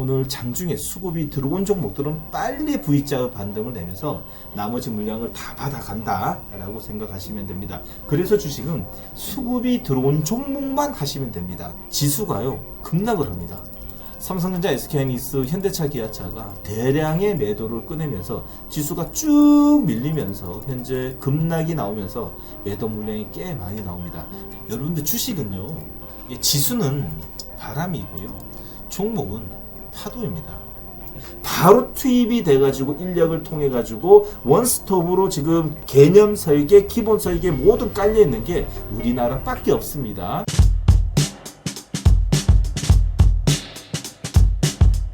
오늘 장중에 수급이 들어온 종목들은 빨리 V자 반등을 내면서 나머지 물량을 다 받아간다 라고 생각하시면 됩니다. 그래서 주식은 수급이 들어온 종목만 하시면 됩니다. 지수가요 급락을 합니다. 삼성전자, SK하이닉스, 현대차, 기아차가 대량의 매도를 꺼내면서 지수가 쭉 밀리면서 현재 급락이 나오면서 매도 물량이 꽤 많이 나옵니다. 여러분들 주식은요, 지수는 바람이고요, 종목은 파도입니다. 바로 투입이 돼가지고 인력을 통해 가지고 원스톱으로 지금 개념 설계, 기본 설계 모두 깔려 있는 게 우리나라밖에 없습니다.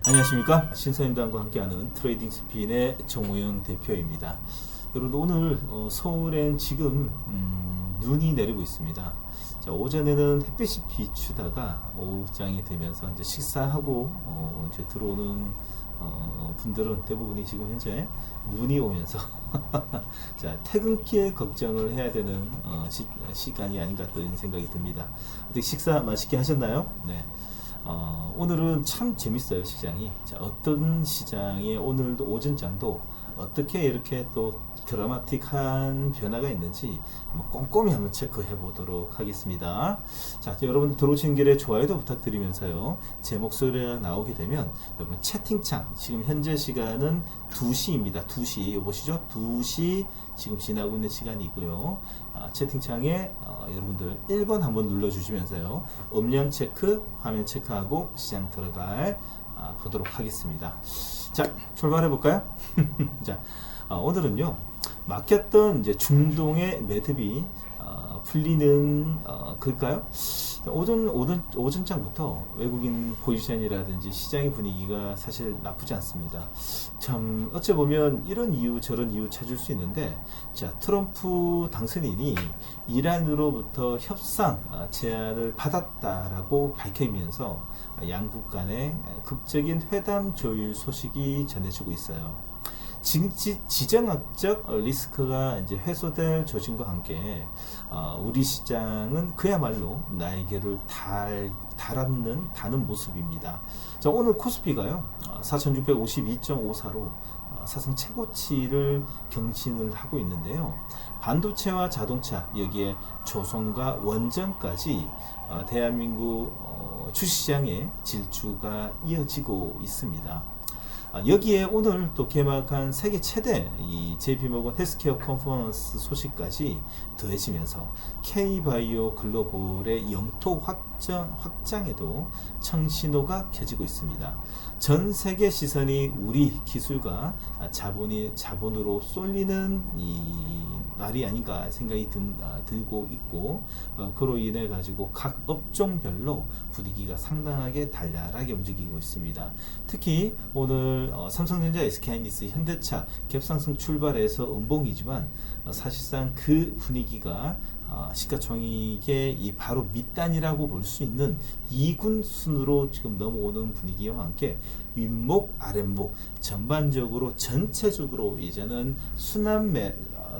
안녕하십니까, 신선임당과 함께하는 트레이딩 스핀의 정우영 대표입니다. 여러분, 오늘 서울엔 지금 눈이 내리고 있습니다. 자, 오전에는 햇빛이 비추다가 오후장이 되면서 이제 식사하고 이제 들어오는 분들은 대부분이 지금 현재 눈이 오면서 자, 퇴근길 걱정을 해야 되는 시간이 아닌가 또 이런 생각이 듭니다. 어떻게 식사 맛있게 하셨나요? 네. 오늘은 참 재밌어요, 시장이. 자, 어떤 시장에 오늘도 오전장도 어떻게 이렇게 또 드라마틱한 변화가 있는지 꼼꼼히 한번 체크해 보도록 하겠습니다. 자, 여러분들 들어오신 길에 좋아요도 부탁드리면서요, 제 목소리가 나오게 되면 여러분 채팅창, 지금 현재 시간은 2시입니다. 2시 보시죠. 2시 지금 지나고 있는 시간이고요. 채팅창에 여러분들 1번 한번 눌러주시면서요, 음량 체크, 화면 체크하고 시장 들어갈 보도록 하겠습니다. 자, 출발해 볼까요? 자, 오늘은요, 막혔던 이제 중동의 매듭이 풀리는 글까요? 오전장부터 외국인 포지션이라든지 시장의 분위기가 사실 나쁘지 않습니다. 참 어찌 보면 이런 이유 저런 이유 찾을 수 있는데, 자, 트럼프 당선인이 이란으로부터 협상 제안을 받았다라고 밝히면서 양국 간의 극적인 회담 조율 소식이 전해지고 있어요. 지정학적 리스크가 이제 해소될 조짐과 함께 우리 시장은 그야말로 날개를 다는 모습입니다. 자, 오늘 코스피가요 4652.54로 사상 최고치를 경신을 하고 있는데요. 반도체와 자동차, 여기에 조선과 원전까지 대한민국 주시장의 질주가 이어지고 있습니다. 여기에 오늘 또 개막한 세계 최대 이 JP모건 헬스케어 컨퍼런스 소식까지 더해지면서 K바이오 글로벌의 영토 확장에도 청신호가 켜지고 있습니다. 전 세계 시선이 우리 기술과 자본으로 쏠리는 이 날이 아닌가 생각이 들고 있고, 그로 인해 가지고 각 업종별로 분위기가 상당하게 달달하게 움직이고 있습니다. 특히 오늘 삼성전자, SK하이닉스, 현대차 갭상승 출발해서 음봉이지만 사실상 그 분위기가 시가총액의 이 바로 밑단이라고 볼 수 있는 2군 순으로 지금 넘어오는 분위기와 함께 윗목, 아랫목 전반적으로 전체적으로 이제는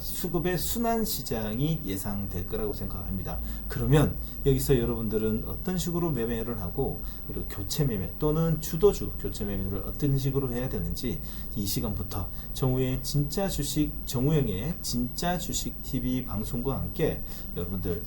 수급의 순환 시장이 예상될 거라고 생각합니다. 그러면 여기서 여러분들은 어떤 식으로 매매를 하고, 그리고 교체 매매 또는 주도주 교체 매매를 어떤 식으로 해야 되는지 이 시간부터 정우영의 진짜 주식 TV 방송과 함께 여러분들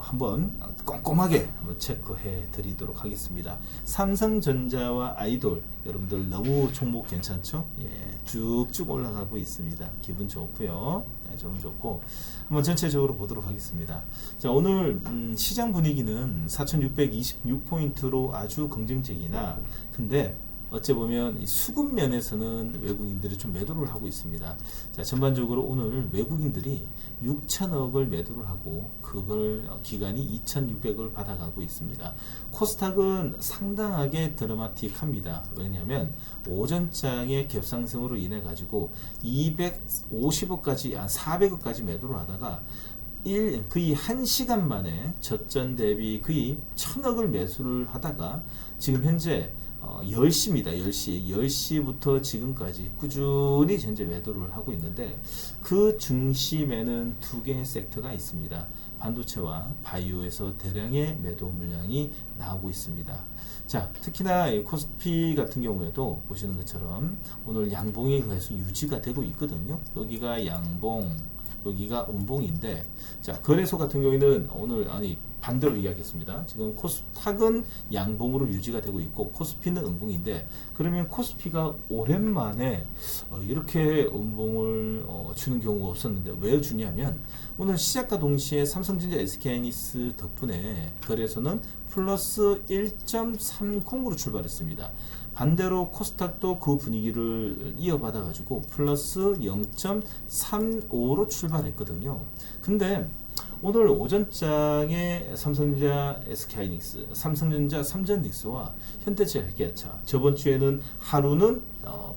한번 꼼꼼하게 한번 체크해 드리도록 하겠습니다. 삼성전자와 아이돌 여러분들 너무 종목 괜찮죠? 예, 쭉쭉 올라가고 있습니다. 기분 좋고요. 네, 좀 좋고 한번 전체적으로 보도록 하겠습니다. 자, 오늘 시장 분위기는 4626포인트로 아주 긍정적이나, 근데 어찌 보면 이 수급 면에서는 외국인들이 좀 매도를 하고 있습니다. 자, 전반적으로 오늘 외국인들이 6천억을 매도를 하고 그걸 기간이 2,600을 받아가고 있습니다. 코스닥은 상당하게 드라마틱합니다. 왜냐하면 오전장의 갭상승으로 인해 가지고 250억까지 400억까지 매도를 하다가 거의 1시간 만에 저점 대비 거의 1,000억을 매수를 하다가 지금 현재 10시입니다. 10시. 10시부터 지금까지 꾸준히 현재 매도를 하고 있는데 그 중심에는 두 개의 섹터가 있습니다. 반도체와 바이오에서 대량의 매도 물량이 나오고 있습니다. 자, 특히나 이 코스피 같은 경우에도 보시는 것처럼 오늘 양봉이 계속 유지가 되고 있거든요. 여기가 양봉, 여기가 음봉인데, 자, 거래소 같은 경우에는 오늘 반대로 이야기했습니다. 지금 코스닥은 양봉으로 유지가 되고 있고 코스피는 음봉인데, 그러면 코스피가 오랜만에 이렇게 음봉을 주는 경우가 없었는데 왜 주냐면 오늘 시작과 동시에 삼성전자 SK하이닉스 덕분에 거래소는 플러스 1.30으로 출발했습니다. 반대로 코스닥도 그 분위기를 이어받아 가지고 플러스 0.35로 출발했거든요. 근데 오늘 오전장에 삼성전자 SK하이닉스, 삼성전자 삼전닉스와 현대제약기아차, 저번 주에는 하루는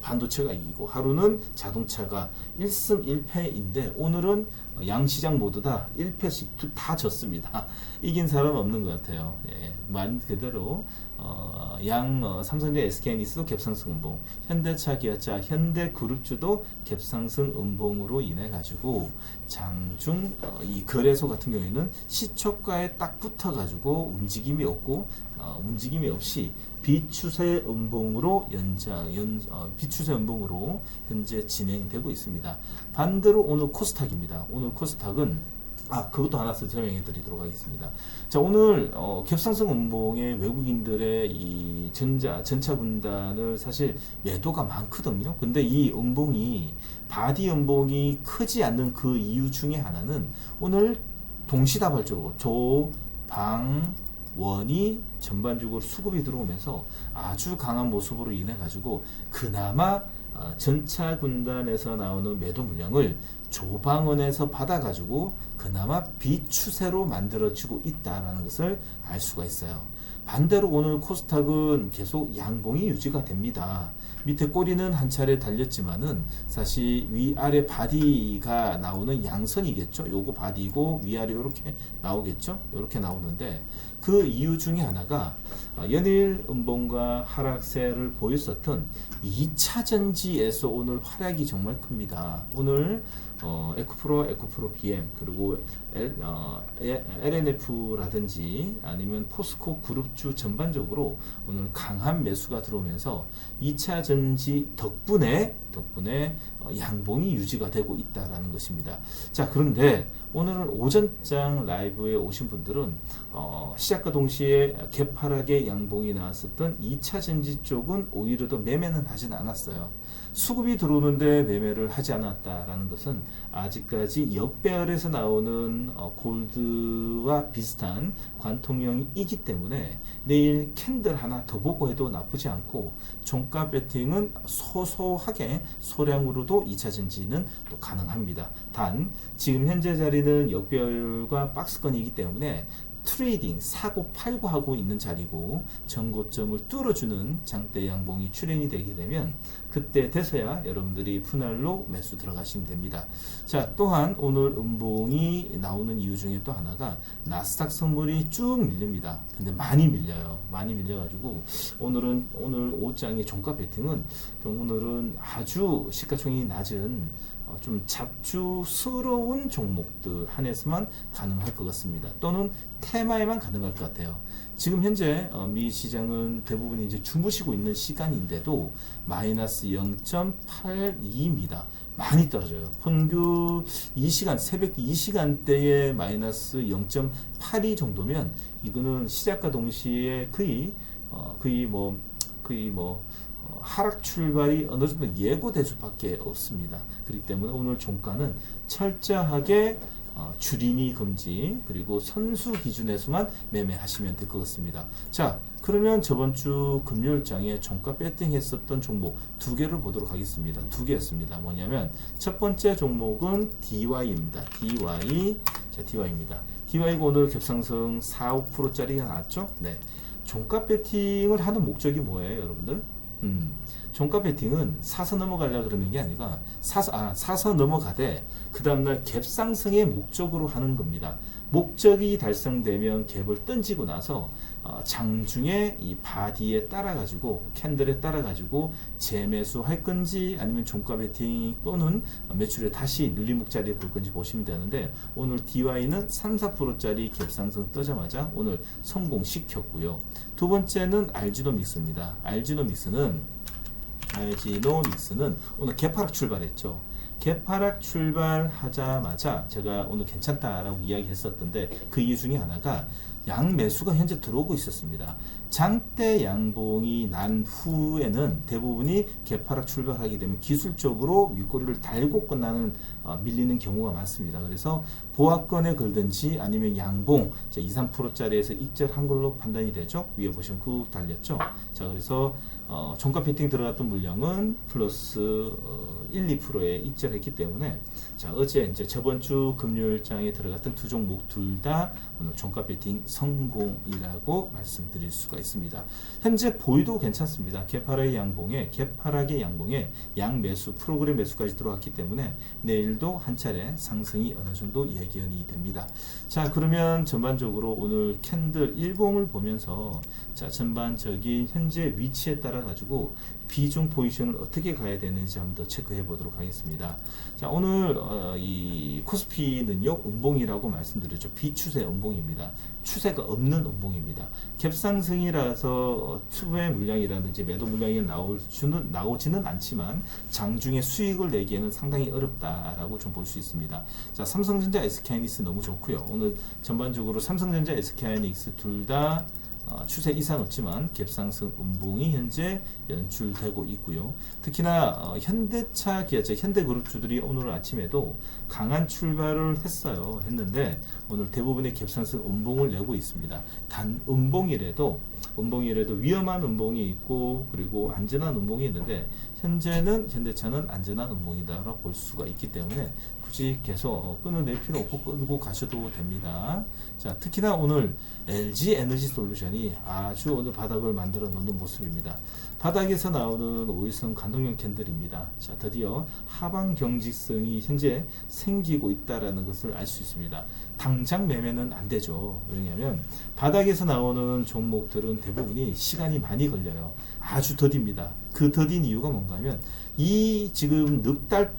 반도체가 이기고 하루는 자동차가 1승 1패인데 오늘은 양시장 모두 다 1패씩 다 졌습니다. 이긴 사람 없는 것 같아요. 예, 말 그대로 삼성전자 SK하이닉스도 갭상승 음봉, 현대차 기아차, 현대그룹주도 갭상승 음봉으로 인해 가지고 장중 이 거래소 같은 경우에는 시초가에 딱 붙어 가지고 움직임이 없이 비추세 음봉으로 비추세 음봉으로 현재 진행되고 있습니다. 반대로 오늘 코스닥입니다. 오늘 코스닥은 그것도 하나 설명해 드리도록 하겠습니다. 자, 오늘 갭상승 음봉의 외국인들의 이 전차 분단을 사실 매도가 많거든요. 근데 이 음봉이 바디 음봉이 크지 않는 그 이유 중에 하나는 오늘 동시다발적으로 조방원이 전반적으로 수급이 들어오면서 아주 강한 모습으로 인해 가지고 그나마 전차 군단에서 나오는 매도 물량을 조방원에서 받아가지고 그나마 비추세로 만들어지고 있다라는 것을 알 수가 있어요. 반대로 오늘 코스닥은 계속 양봉이 유지가 됩니다. 밑에 꼬리는 한 차례 달렸지만은 사실 위아래 바디가 나오는 양선이겠죠. 요거 바디고 위아래 이렇게 나오겠죠. 이렇게 나오는데 그 이유 중에 하나가 연일 음봉과 하락세를 보였었던 2차 전지에서 오늘 활약이 정말 큽니다. 오늘 에코프로 BM 그리고 LNF라든지 아니면 포스코 그룹주 전반적으로 오늘 강한 매수가 들어오면서 2차 전지 덕분에 양봉이 유지가 되고 있다라는 것입니다. 자, 그런데 오늘 오전장 라이브에 오신 분들은 시작과 동시에 개파락의 양봉이 나왔었던 2차 전지 쪽은 오히려 더 매매는 하진 않았어요. 수급이 들어오는데 매매를 하지 않았다라는 것은 아직까지 역배열에서 나오는 골드와 비슷한 관통형이기 때문에 내일 캔들 하나 더 보고 해도 나쁘지 않고 종가 배팅은 소소하게 소량으로도 2차 전지는 또 가능합니다. 단 지금 현재 자리는 역배열과 박스권이기 때문에 트레이딩 사고 팔고 하고 있는 자리고 전고점을 뚫어주는 장대 양봉이 출현이 되게 되면 그때 돼서야 여러분들이 분할로 매수 들어가시면 됩니다. 자, 또한 오늘 음봉이 나오는 이유 중에 또 하나가 나스닥 선물이 쭉 밀립니다. 근데 많이 밀려요. 많이 밀려가지고 오늘 오장의 종가 배팅은 오늘은 아주 시가총액이 낮은 좀 잡주스러운 종목들 한해서만 가능할 것 같습니다. 또는 테마에만 가능할 것 같아요. 지금 현재 미 시장은 대부분 이제 주무시고 있는 시간인데도 마이너스 0.82입니다. 많이 떨어져요. 평균 새벽 2시간대에 마이너스 0.82 정도면 이거는 시작과 동시에 거의 하락 출발이 어느 정도 예고될 수밖에 없습니다. 그렇기 때문에 오늘 종가는 철저하게 주린이 금지 그리고 선수 기준에서만 매매하시면 될 것 같습니다. 자, 그러면 저번 주 금요일장에 종가 배팅 했었던 종목 두 개를 보도록 하겠습니다. 두 개였습니다. 뭐냐면 첫 번째 종목은 DY입니다. DY입니다. DY가 오늘 갭상승 4~5%짜리가 나왔죠? 네. 종가 배팅을 하는 목적이 뭐예요, 여러분들? 종가 배팅은 사서 넘어가려고 그러는 게 아니라 사서 넘어가되 그 다음날 갭상승의 목적으로 하는 겁니다. 목적이 달성되면 갭을 던지고 나서 장중에 이 바디에 따라 가지고 캔들에 따라 가지고 재매수 할 건지 아니면 종가 베팅 또는 매출에 다시 눌림목 자리에 볼 건지 보시면 되는데, 오늘 DY는 3~4%짜리 갭 상승 뜨자마자 오늘 성공시켰고요. 두 번째는 알지노믹스입니다. 알지노믹스는 오늘 개파락 출발했죠. 개파락 출발하자마자 제가 오늘 괜찮다라고 이야기했었던데, 그 이유 중에 하나가 양 매수가 현재 들어오고 있었습니다. 장대 양봉이 난 후에는 대부분이 개파락 출발하게 되면 기술적으로 윗꼬리를 달고 끝나는 밀리는 경우가 많습니다. 그래서 보합권에 걸든지 아니면 양봉 2~3%짜리에서 익절한 걸로 판단이 되죠. 위에 보시면 꾹 달렸죠. 자, 그래서 종가 베팅 들어갔던 물량은 플러스 1~2%에 익절했기 때문에, 자, 어제 이제 저번 주 금요일장에 들어갔던 두 종목 둘 다 오늘 종가 베팅 성공이라고 말씀드릴 수가 있습니다. 현재 보유도 괜찮습니다. 개파락의 양봉에 양 매수 프로그램 매수까지 들어왔기 때문에 내일도 한 차례 상승이 어느 정도 예견이 됩니다. 자, 그러면 전반적으로 오늘 캔들 일봉을 보면서, 자, 전반적인 현재 위치에 따라 가지고 비중 포지션을 어떻게 가야 되는지 한번 더 체크해 보도록 하겠습니다. 자, 오늘 이 코스피는요, 음봉이라고 말씀드렸죠. 비추세 음봉입니다. 추세가 없는 음봉입니다. 갭상승이라서 투매 물량이라든지 매도 물량이 나오지는 않지만 장중에 수익을 내기에는 상당히 어렵다라고 좀 볼 수 있습니다. 자, 삼성전자, SK하이닉스 너무 좋고요. 오늘 전반적으로 삼성전자, SK하이닉스 둘 다 추세 이상 없지만 갭상승 음봉이 현재 연출되고 있고요. 특히나 현대차, 기아차, 현대그룹주들이 오늘 아침에도 강한 출발을 했는데 오늘 대부분의 갭상승 음봉을 내고 있습니다. 단 음봉이라도 위험한 음봉이 있고 그리고 안전한 음봉이 있는데, 현재는 현대차는 안전한 음봉이다라고 볼 수가 있기 때문에 굳이 계속 끊어낼 필요 없고 끊고 가셔도 됩니다. 자, 특히나 오늘 LG에너지솔루션이 아주 오늘 바닥을 만들어 놓는 모습입니다. 바닥에서 나오는 5일선 관동형 캔들입니다. 자, 드디어 하방 경직성이 현재 생기고 있다라는 것을 알 수 있습니다. 당장 매매는 안 되죠. 왜냐하면 바닥에서 나오는 종목들은 대부분이 시간이 많이 걸려요. 아주 더딥니다. 그 더딘 이유가 뭔가 하면 이 지금 석 달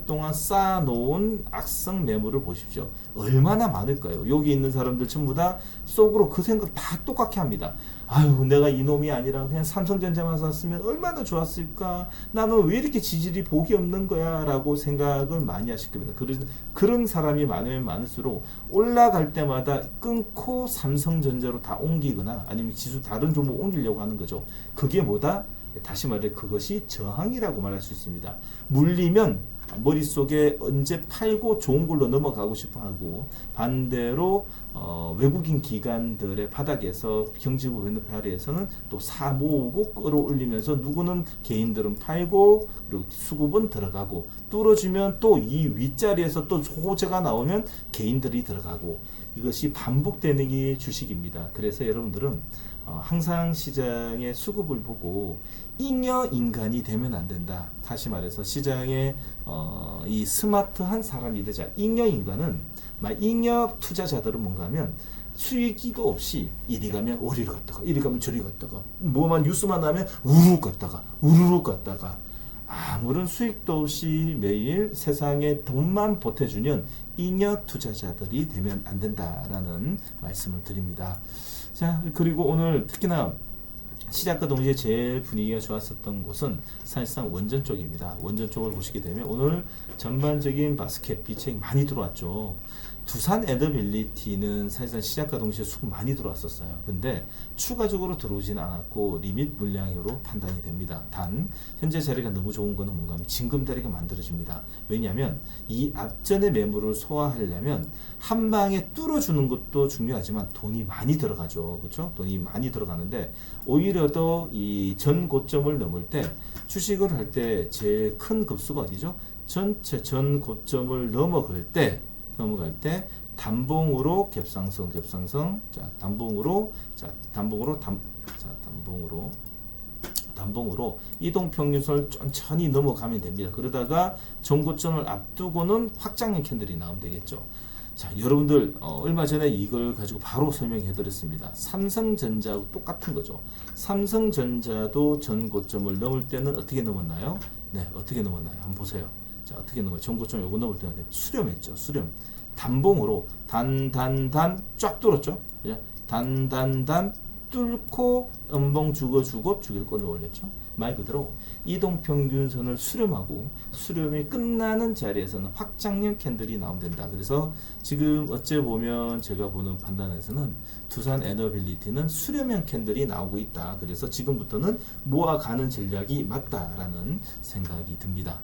동안 쌓아놓은 악성 매물을 보십시오. 얼마나 많을까요? 여기 있는 사람들 전부 다 속으로 그 생각 다 똑같게 합니다. 아유, 내가 이놈이 아니라 그냥 삼성전자만 샀으면 얼마나 좋았을까? 나는 왜 이렇게 지질이 복이 없는 거야? 라고 생각을 많이 하실 겁니다. 그런 사람이 많으면 많을수록 올라갈 때마다 끊고 삼성전자로 다 옮기거나 아니면 지수 다른 종목 옮기려고 하는 거죠. 그게 뭐다? 다시 말해 그것이 저항이라고 말할 수 있습니다. 물리면 머릿속에 언제 팔고 좋은 걸로 넘어가고 싶어 하고, 반대로 외국인 기관들의 바닥에서 경직을 했는 자리에서는 또 사 모으고 끌어올리면서 누구는 개인들은 팔고 그리고 수급은 들어가고, 뚫어주면 또 이 윗자리에서 또 호재가 나오면 개인들이 들어가고, 이것이 반복되는 게 주식입니다. 그래서 여러분들은 항상 시장의 수급을 보고 잉여 인간이 되면 안 된다. 다시 말해서 시장에 이 스마트한 사람이 되자. 잉여 인간은 잉여 투자자들은 뭔가 하면 수익이도 없이 이리 가면 오리를 갔다가 이리 가면 저리 갔다가 뭐만 뉴스만 나면 우르르 갔다가 아무런 수익도 없이 매일 세상에 돈만 보태주는 잉여 투자자들이 되면 안 된다라는 말씀을 드립니다. 자, 그리고 오늘 특히나 시작과 동시에 제일 분위기가 좋았었던 곳은 사실상 원전 쪽입니다. 원전 쪽을 보시게 되면 오늘 전반적인 바스켓 비책 많이 들어왔죠. 두산 에더빌리티는 사실상 시작과 동시에 수급 많이 들어왔었어요. 근데 추가적으로 들어오진 않았고 리밋 물량으로 판단이 됩니다. 단 현재 자리가 너무 좋은 거는 뭔가 하면 징검다리가 만들어집니다. 왜냐하면 이 앞전의 매물을 소화하려면 한 방에 뚫어주는 것도 중요하지만 돈이 많이 들어가죠. 그렇죠? 돈이 많이 들어가는데 오히려 더 이 전 고점을 넘을 때 주식을 할 때 제일 큰 급수가 어디죠? 전체 전 고점을 넘어갈 때 단봉으로 갭상승 자 단봉으로 이동평균선을 천천히 넘어가면 됩니다. 그러다가 전고점을 앞두고는 확장형 캔들이 나오면 되겠죠. 자, 여러분들 얼마 전에 이걸 가지고 바로 설명해 드렸습니다. 삼성전자하고 똑같은 거죠. 삼성전자도 전 고점을 넘을 때는 어떻게 넘었나요? 네, 어떻게 넘었나요? 한번 보세요. 자, 어떻게 넘어요? 전 고점 요거 넘을 때는 수렴했죠. 수렴. 단봉으로 단단단 쫙 뚫었죠. 그냥 단단단 뚫고 음봉 주고 주기권을 올렸죠. 말 그대로 이동평균선을 수렴하고 수렴이 끝나는 자리에서는 확장형 캔들이 나온다. 그래서 지금 어째 보면 제가 보는 판단에서는 두산 에너빌리티는 수렴형 캔들이 나오고 있다. 그래서 지금부터는 모아가는 전략이 맞다라는 생각이 듭니다.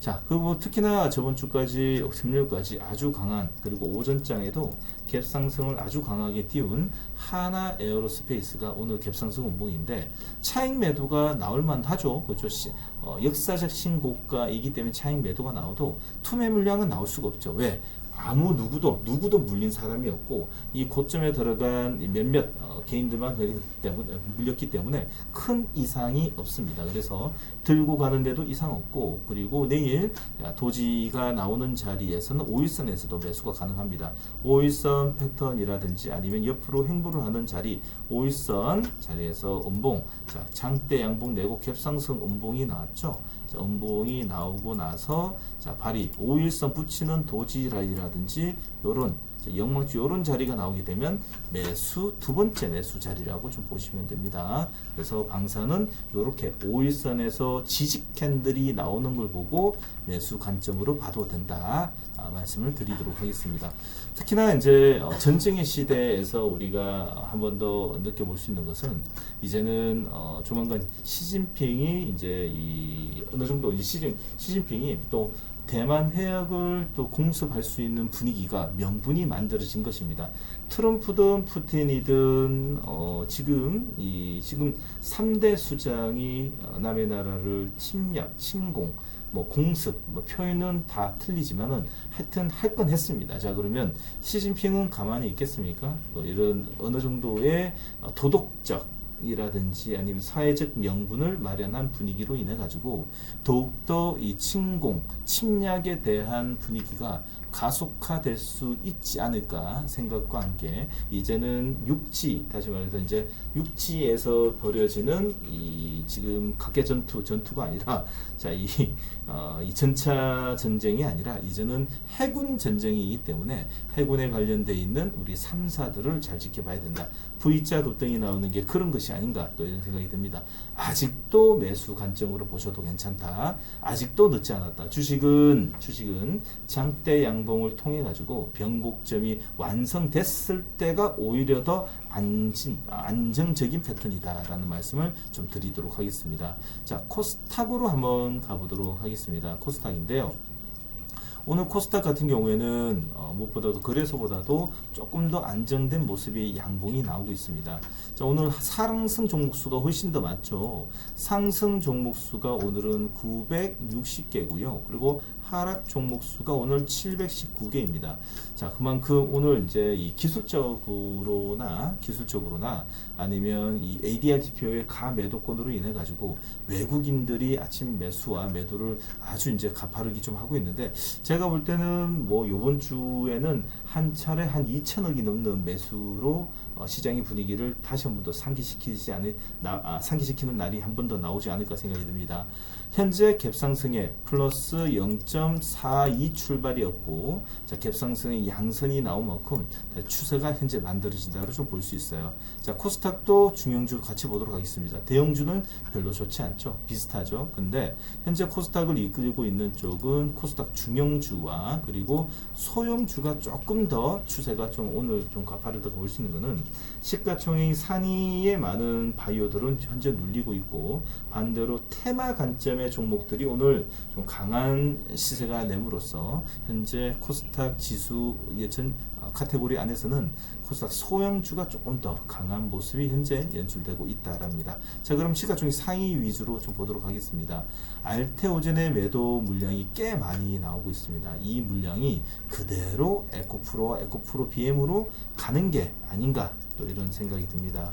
자, 그리고 특히나 저번 주까지 금요일까지 아주 강한, 그리고 오전장에도 갭 상승을 아주 강하게 띄운 하나 에어로스페이스가 오늘 갭 상승 운봉인데 차익 매도가 나올 만하죠. 그렇죠. 역사적 신고가이기 때문에 차익 매도가 나와도 투매 물량은 나올 수가 없죠. 왜? 누구도 물린 사람이 없고 이 고점에 들어간 몇몇 개인들만 물렸기 때문에 큰 이상이 없습니다. 그래서 들고 가는데도 이상 없고, 그리고 내일 도지가 나오는 자리에서는 5일선에서도 매수가 가능합니다. 5일선 패턴이라든지 아니면 옆으로 횡보를 하는 자리, 5일선 자리에서 음봉, 자, 장대 양봉 내고 갭상승 음봉이 나왔죠. 자, 음봉이 나오고 나서 자, 발이 5일선 붙이는 도지 라인이라든지 요런 영망주 요런 자리가 나오게 되면 매수, 두 번째 매수 자리라고 좀 보시면 됩니다. 그래서 방사는 요렇게 5일선에서 지지 캔들이 나오는 걸 보고 매수 관점으로 봐도 된다, 말씀을 드리도록 하겠습니다. 특히나 이제 전쟁의 시대에서 우리가 한 번 더 느껴볼 수 있는 것은 이제는 조만간 시진핑이 이제 어느 정도 시진핑이 또 대만 해역을 또 공습할 수 있는 분위기가 명분이 만들어진 것입니다. 트럼프든 푸틴이든 지금 3대 수장이 남의 나라를 침략, 침공, 공습, 표현은 다 틀리지만은 하여튼 할 건 했습니다. 자, 그러면 시진핑은 가만히 있겠습니까? 또 이런 어느 정도의 도덕적 이라든지 아니면 사회적 명분을 마련한 분위기로 인해 가지고 더욱더 이 침공, 침략에 대한 분위기가 가속화될 수 있지 않을까 생각과 함께 이제는 다시 말해서 이제 육지에서 벌여지는 이 지금 각계 전투가 아니라 이 전차 전쟁이 아니라 이제는 해군 전쟁이기 때문에 해군에 관련돼 있는 우리 3사들을 잘 지켜봐야 된다. V자 도땡이 나오는 게 그런 것이 아닌가, 또 이런 생각이 듭니다. 아직도 매수 관점으로 보셔도 괜찮다. 아직도 늦지 않았다. 주식은 장대 양봉을 통해 가지고 변곡점이 완성됐을 때가 오히려 더 안정적인 패턴이다라는 말씀을 좀 드리도록 하겠습니다. 자, 코스닥으로 한번 가보도록 하겠습니다. 코스닥인데요. 오늘 코스닥 같은 경우에는 무엇보다도 거래소보다도 조금 더 안정된 모습의 양봉이 나오고 있습니다. 자, 오늘 상승 종목수가 훨씬 더 많죠. 상승 종목수가 오늘은 960개고요. 그리고 하락 종목수가 오늘 719개입니다. 자, 그만큼 오늘 이제 이 기술적으로나 아니면 이 ADR 지표의 가매도권으로 인해 가지고 외국인들이 아침 매수와 매도를 아주 이제 가파르게 좀 하고 있는데, 제가 볼 때는 요번 주에는 한 차례 한 2천억이 넘는 매수로 시장의 분위기를 다시 한 번 더 상기시키는 날이 한 번 더 나오지 않을까 생각이 듭니다. 현재 갭상승에 플러스 0.42 출발이었고, 자, 갭상승의 양선이 나온 만큼 추세가 현재 만들어진다고 좀 볼 수 있어요. 자, 코스닥도 중형주 같이 보도록 하겠습니다. 대형주는 별로 좋지 않죠. 비슷하죠. 근데 현재 코스닥을 이끌고 있는 쪽은 코스닥 중형주와 그리고 소형주가 조금 더 추세가 좀 오늘 좀 가파르다고 볼 수 있는 거는, 시가총액 상위에 많은 바이오들은 현재 눌리고 있고, 반대로 테마 관점의 종목들이 오늘 좀 강한 시세가 내므로써 현재 코스닥 지수 예전 카테고리 안에서는 코스닥 소형주가 조금 더 강한 모습이 현재 연출되고 있다랍니다. 자, 그럼 시가총액 상위 위주로 좀 보도록 하겠습니다. 알테오젠의 매도 물량이 꽤 많이 나오고 있습니다. 이 물량이 그대로 에코프로와 에코프로 BM으로 가는 게 아닌가, 또 이런 생각이 듭니다.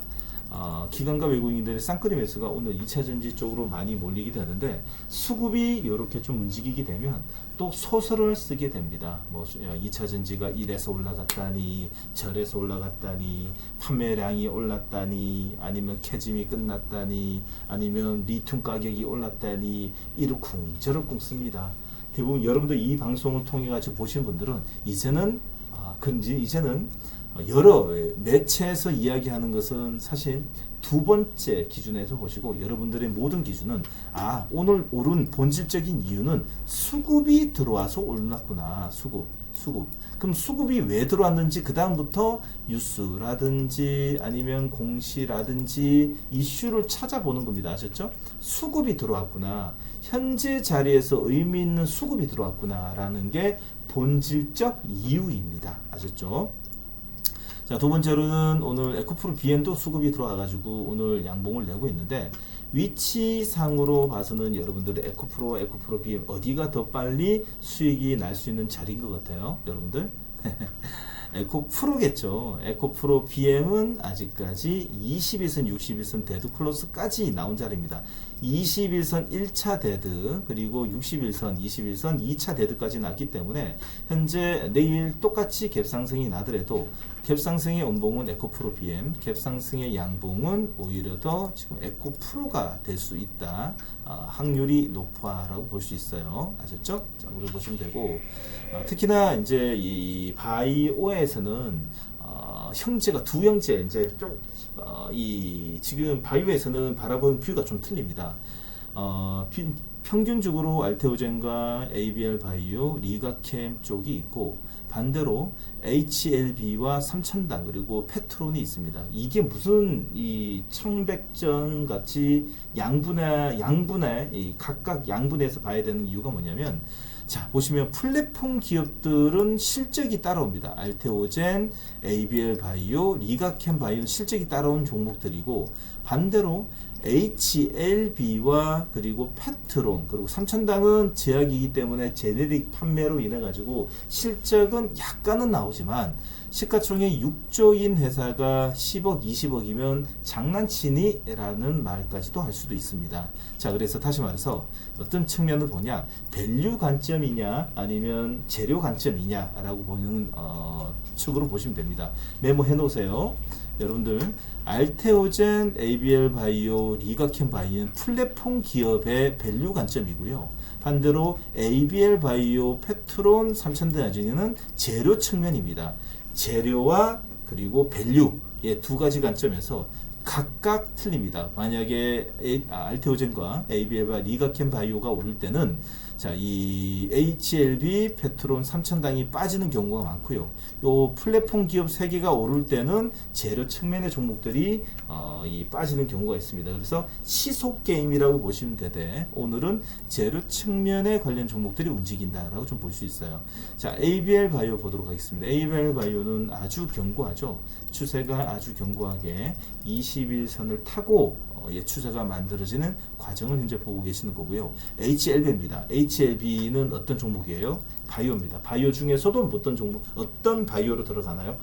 기관과 외국인들의 쌍끌이 매수가 오늘 2차 전지 쪽으로 많이 몰리게 되는데 수급이 이렇게 좀 움직이게 되면 또 소설을 쓰게 됩니다. 뭐 2차 전지가 1에서 올라갔다니 절에서 올라갔다니 판매량이 올랐다니 아니면 캐짐이 끝났다니 아니면 리튬 가격이 올랐다니 이러쿵 저러쿵 씁니다. 대부분 여러분들 이 방송을 통해 가지고 보신 분들은 이제는 여러 매체에서 이야기하는 것은 사실 두 번째 기준에서 보시고 여러분들의 모든 기준은 오늘 오른 본질적인 이유는 수급이 들어와서 올랐구나. 수급. 그럼 수급이 왜 들어왔는지 그 다음부터 뉴스라든지 아니면 공시라든지 이슈를 찾아보는 겁니다. 아셨죠? 수급이 들어왔구나. 현재 자리에서 의미 있는 수급이 들어왔구나 라는 게 본질적 이유입니다. 아셨죠? 자, 두 번째로는 오늘 에코프로 BM도 수급이 들어와가지고 오늘 양봉을 내고 있는데 위치상으로 봐서는 여러분들의 에코프로 BM 어디가 더 빨리 수익이 날 수 있는 자리인 것 같아요, 여러분들. 에코프로겠죠. 에코프로 BM은 아직까지 21선, 61선 데드 클로스까지 나온 자리입니다. 21선 1차 데드 그리고 61선, 21선 2차 데드까지 났기 때문에 현재 내일 똑같이 갭상승이 나더라도 갭상승의 음봉은 에코프로 BM, 갭상승의 양봉은 오히려 더 지금 에코프로가 될 수 있다. 확률이 높아라고 볼 수 있어요. 아셨죠? 자, 우리 보시면 되고 특히나 이제 이 바이오에서는 형제가 두 형제 이제 좀 지금 바이오에서는 바라보는 뷰가 좀 틀립니다. 평균적으로 알테오젠과 ABL 바이오, 리가캠 쪽이 있고 반대로 HLB와 삼천당 그리고 페트론이 있습니다. 이게 무슨 이 청백전 같이 양분의 각각 양분해서 봐야 되는 이유가 뭐냐면 자, 보시면 플랫폼 기업들은 실적이 따라옵니다. 알테오젠, ABL 바이오, 리가캠 바이오는 실적이 따라온 종목들이고 반대로 HLB와 그리고 페트론 그리고 삼천당은 제약이기 때문에 제네릭 판매로 인해 가지고 실적은 약간은 나오지만 시가총액 6조인 회사가 10억 20억이면 장난치니? 라는 말까지도 할 수도 있습니다. 자, 그래서 다시 말해서 어떤 측면을 보냐, 밸류 관점이냐 아니면 재료 관점이냐 라고 보는 측으로 보시면 됩니다. 메모해 놓으세요. 여러분들 알테오젠, ABL 바이오, 리가캠 바이오는 플랫폼 기업의 밸류 관점이고요. 반대로 ABL 바이오, 페트론, 삼천대나진은 재료 측면입니다. 재료와 그리고 밸류의 두 가지 관점에서 각각 틀립니다. 만약에 알테오젠과 ABL과 리가캠 바이오가 오를 때는 자, 이 HLB, 페트론, 삼천당이 빠지는 경우가 많고요. 요 플랫폼 기업 3개가 오를 때는 재료 측면의 종목들이 빠지는 경우가 있습니다. 그래서 시속 게임이라고 보시면 되되 오늘은 재료 측면에 관련 종목들이 움직인다라고 좀 볼 수 있어요. 자, ABL 바이오 보도록 하겠습니다. ABL 바이오는 아주 견고하죠. 추세가 아주 견고하게 21선을 타고 추세가 만들어지는 과정을 현재 보고 계시는 거고요. HLB입니다. HLB는 어떤 종목이에요? 바이오입니다. 바이오 중에서도 어떤 바이오로 들어가나요?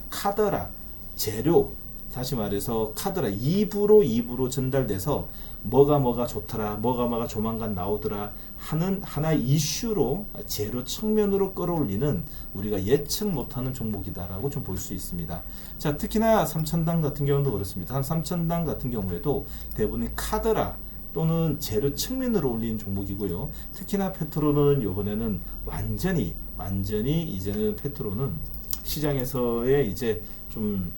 카더라, 재료, 다시 말해서 카더라, 입으로 전달돼서 뭐가 좋더라, 뭐가 조만간 나오더라 하는 하나의 이슈로 재료 측면으로 끌어올리는 우리가 예측 못하는 종목이다라고 좀 볼 수 있습니다. 자, 특히나 삼천당 같은 경우도 그렇습니다. 삼천당 같은 경우에도 대부분이 카더라 또는 재료 측면으로 올리는 종목이고요. 특히나 페트로는 이번에는 완전히 이제는 페트로는 시장에서의 이제 좀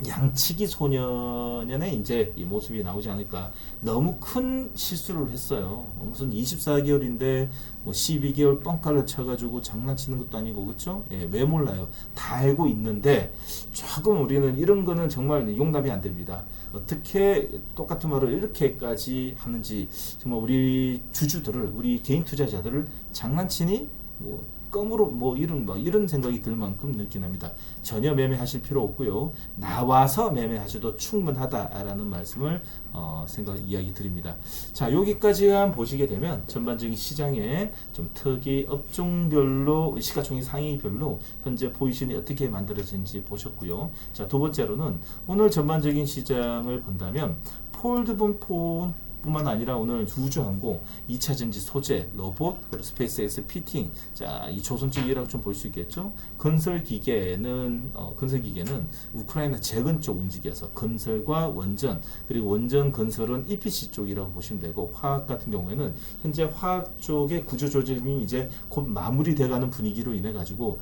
양치기 소년의 이제 이 모습이 나오지 않을까. 너무 큰 실수를 했어요. 무슨 24개월인데 뭐 12개월 뻥칼을 쳐가지고 장난치는 것도 아니고, 그렇죠? 왜 몰라요? 다 알고 있는데 조금 우리는 이런 거는 정말 용납이 안 됩니다. 어떻게 똑같은 말을 이렇게까지 하는지 정말 우리 주주들을, 우리 개인 투자자들을 장난치니? 뭐 껌으로 뭐 이런 생각이 들 만큼 느끼납니다. 전혀 매매하실 필요 없고요. 나와서 매매하셔도 충분하다라는 말씀을 이야기 드립니다. 자, 여기까지만 보시게 되면 전반적인 시장에 좀 특이 업종별로 시가총액 상위별로 현재 포지션이 어떻게 만들어지는지 보셨고요. 자, 두 번째로는 오늘 전반적인 시장을 본다면 폴드본 폰 뿐만 아니라 오늘 우주항공, 2차전지 소재, 로봇, 그리고 스페이스X 피팅, 자, 이 조선주의라고 좀 볼 수 있겠죠. 건설기계는 우크라이나 재건 쪽 움직여서 건설과 원전, 그리고 원전 건설은 EPC 쪽이라고 보시면 되고, 화학 같은 경우에는 현재 화학 쪽의 구조조정이 이제 곧 마무리돼가는 분위기로 인해 가지고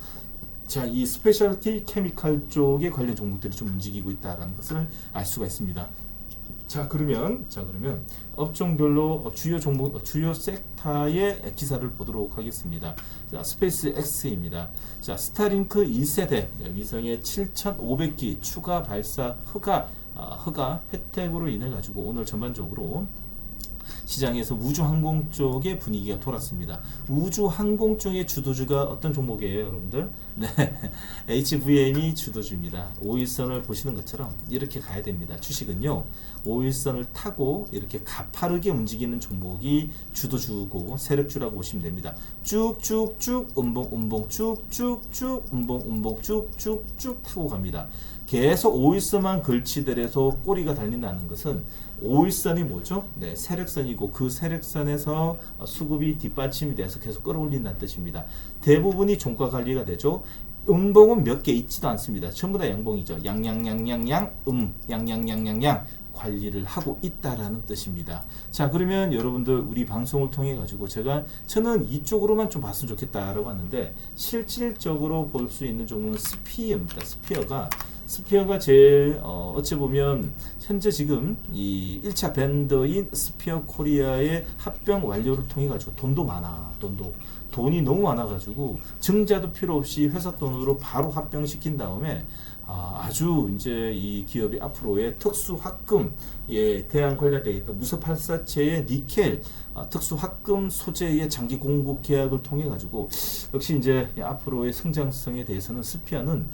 자, 이 스페셜티 케미칼 쪽의 관련 종목들이 좀 움직이고 있다라는 것을 알 수가 있습니다. 자, 그러면 업종별로 주요 종목, 주요 섹터의 기사를 보도록 하겠습니다. 자, 스페이스 X입니다. 자, 스타링크 1세대 위성의 7,500기 추가 발사 허가 혜택으로 인해 가지고 오늘 전반적으로 시장에서 우주항공 쪽의 분위기가 돌았습니다. 우주항공 쪽의 주도주가 어떤 종목이에요, 여러분들? 네, HVM이 주도주입니다. 5일선을 보시는 것처럼 이렇게 가야 됩니다. 주식은요, 5일선을 타고 이렇게 가파르게 움직이는 종목이 주도주고 세력주라고 보시면 됩니다. 쭉쭉쭉 음봉 쭉쭉쭉 음봉 쭉쭉쭉 타고 갑니다. 계속 5일선만 걸치더라도 꼬리가 달린다는 것은 5일선이 뭐죠? 네, 세력선이고 그 세력선에서 수급이 뒷받침이 돼서 계속 끌어올린다는 뜻입니다. 대부분이 종가 관리가 되죠. 음봉은 몇 개 있지도 않습니다. 전부 다 양봉이죠. 양양양양양 양양양양양 관리를 하고 있다라는 뜻입니다. 자, 그러면 여러분들 우리 방송을 통해 가지고 저는 이쪽으로만 좀 봤으면 좋겠다라고 하는데 실질적으로 볼 수 있는 종목은 스피어입니다. 스피어가 제일 어찌 보면 현재 지금 이 1차 밴더인 스피어 코리아의 합병 완료를 통해 가지고 돈이 너무 많아 가지고 증자도 필요 없이 회사 돈으로 바로 합병시킨 다음에 아주 이제 이 기업이 앞으로의 특수 화금에 대한 관련되어 있던 무쇠팔사체의 니켈 특수 화금 소재의 장기 공급 계약을 통해 가지고 역시 이제 앞으로의 성장성에 대해서는 스피아는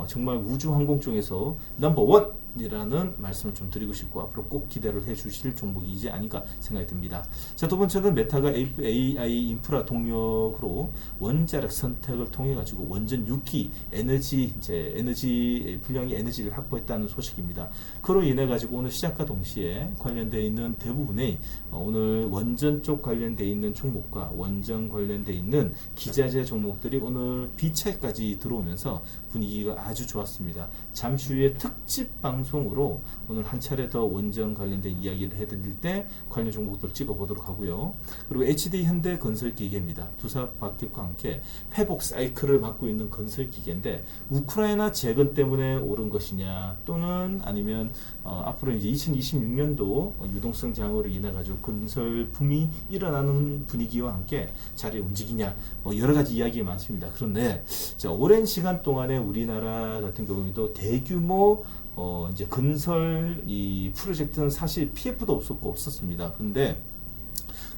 정말 우주항공 쪽에서 넘버원 이라는 말씀을 좀 드리고 싶고 앞으로 꼭 기대를 해 주실 종목이지 아닌가 생각이 듭니다. 자, 두 번째는 메타가 AI 인프라 동력으로 원자력 선택을 통해 가지고 원전 6기 에너지 분량의 에너지를 확보했다는 소식입니다. 그로 인해 가지고 오늘 시작과 동시에 관련되어 있는 대부분의 오늘 원전 쪽 관련되어 있는 종목과 원전 관련되어 있는 기자재 종목들이 오늘 B차까지 들어오면서 분위기가 아주 좋았습니다. 잠시 후에 특집 방송으로 오늘 한 차례 더 원전 관련된 이야기를 해드릴 때 관련 종목들 찍어보도록 하고요. 그리고 HD 현대 건설기계입니다. 두사 바뀌과 함께 회복 사이클을 맞고 있는 건설기계인데 우크라이나 재건 때문에 오른 것이냐 또는 아니면 앞으로 이제 2026년도 유동성 장으로 인해 가지고 건설 붐이 일어나는 분위기와 함께 자리에 움직이냐 여러 가지 이야기가 많습니다. 그런데 자, 오랜 시간 동안에 우리나라 같은 경우에도 대규모 이제 건설 이 프로젝트는 사실 PF도 없었습니다. 근데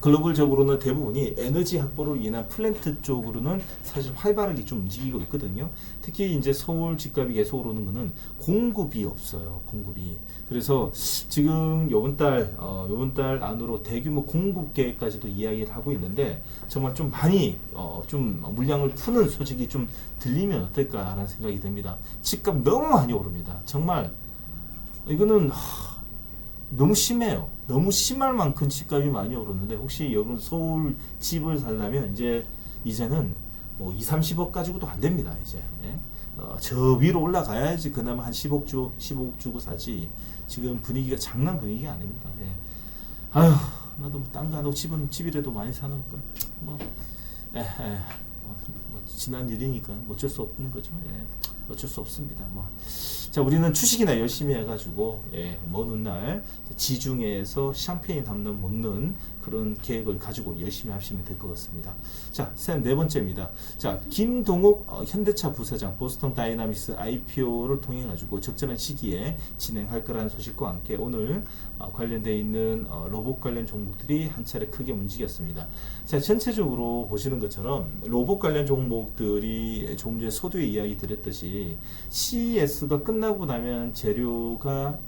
글로벌적으로는 대부분이 에너지 확보로 인한 플랜트 쪽으로는 사실 활발하게 좀 움직이고 있거든요. 특히 이제 서울 집값이 계속 오르는 거는 공급이 없어요. 공급이. 그래서 지금 요번 달 안으로 대규모 공급 계획까지도 이야기를 하고 있는데 정말 좀 많이 좀 물량을 푸는 소식이 좀 들리면 어떨까라는 생각이 듭니다. 집값 너무 많이 오릅니다. 정말 이거는 너무 심해요. 너무 심할 만큼 집값이 많이 오르는데 혹시 여러분 서울 집을 살려면 이제는 뭐 2, 30억 가지고도 안 됩니다. 이제 저 위로 올라가야지 그나마 한 15억 주고 사지. 지금 분위기가 장난 분위기가 아닙니다. 아휴, 나도 땅 가도 집이라도 많이 사놓을 걸. 뭐 지난 일이니까 어쩔 수 없는 거죠. 어쩔 수 없습니다. 자, 우리는 주식이나 열심히 해가지고 먼 훗날 지중해에서 샴페인 한 번 먹는 그런 계획을 가지고 열심히 하시면 될 것 같습니다. 자, 네 번째입니다. 자, 김동욱 현대차 부사장 보스턴 다이나믹스 IPO를 통해 가지고 적절한 시기에 진행할 거라는 소식과 함께 오늘 관련되어 있는 로봇 관련 종목들이 한 차례 크게 움직였습니다. 자, 전체적으로 보시는 것처럼 로봇 관련 종목들이 조금 전에 서두에 이야기 드렸듯이 CES가 끝나고 나면 재료가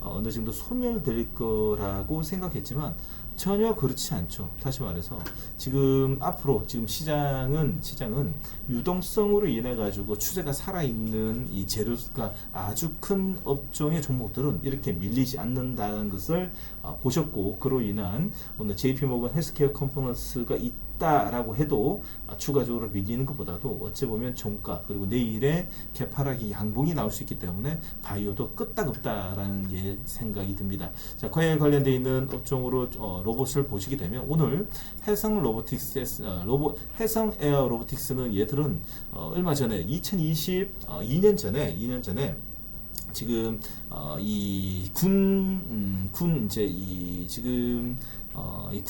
어느 정도 소멸될 거라고 생각했지만 전혀 그렇지 않죠. 다시 말해서 지금 앞으로 지금 시장은 유동성으로 인해 가지고 추세가 살아있는 이 재료가 아주 큰 업종의 종목들은 이렇게 밀리지 않는다는 것을 보셨고, 그로 인한 오늘 JP모건 헬스케어 컴포넌스가 있다라고 해도 추가적으로 밀리는 것보다도 어찌 보면 종가 그리고 내일의 개파락이 양봉이 나올 수 있기 때문에 바이오도 끄떡없다라는 생각이 듭니다. 자, 그에 관련되어 있는 업종으로 로봇을 보시게 되면 오늘 해성 에어 로보틱스는 얘들은 얼마 전에 2022년 전에 지금 이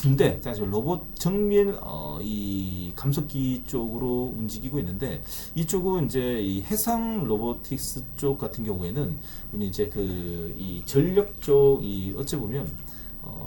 군대 로봇 정밀 이 감속기 쪽으로 움직이고 있는데, 이쪽은 이제 이 해상 로보틱스 쪽 같은 경우에는 이제 이 전력 쪽이 어찌 보면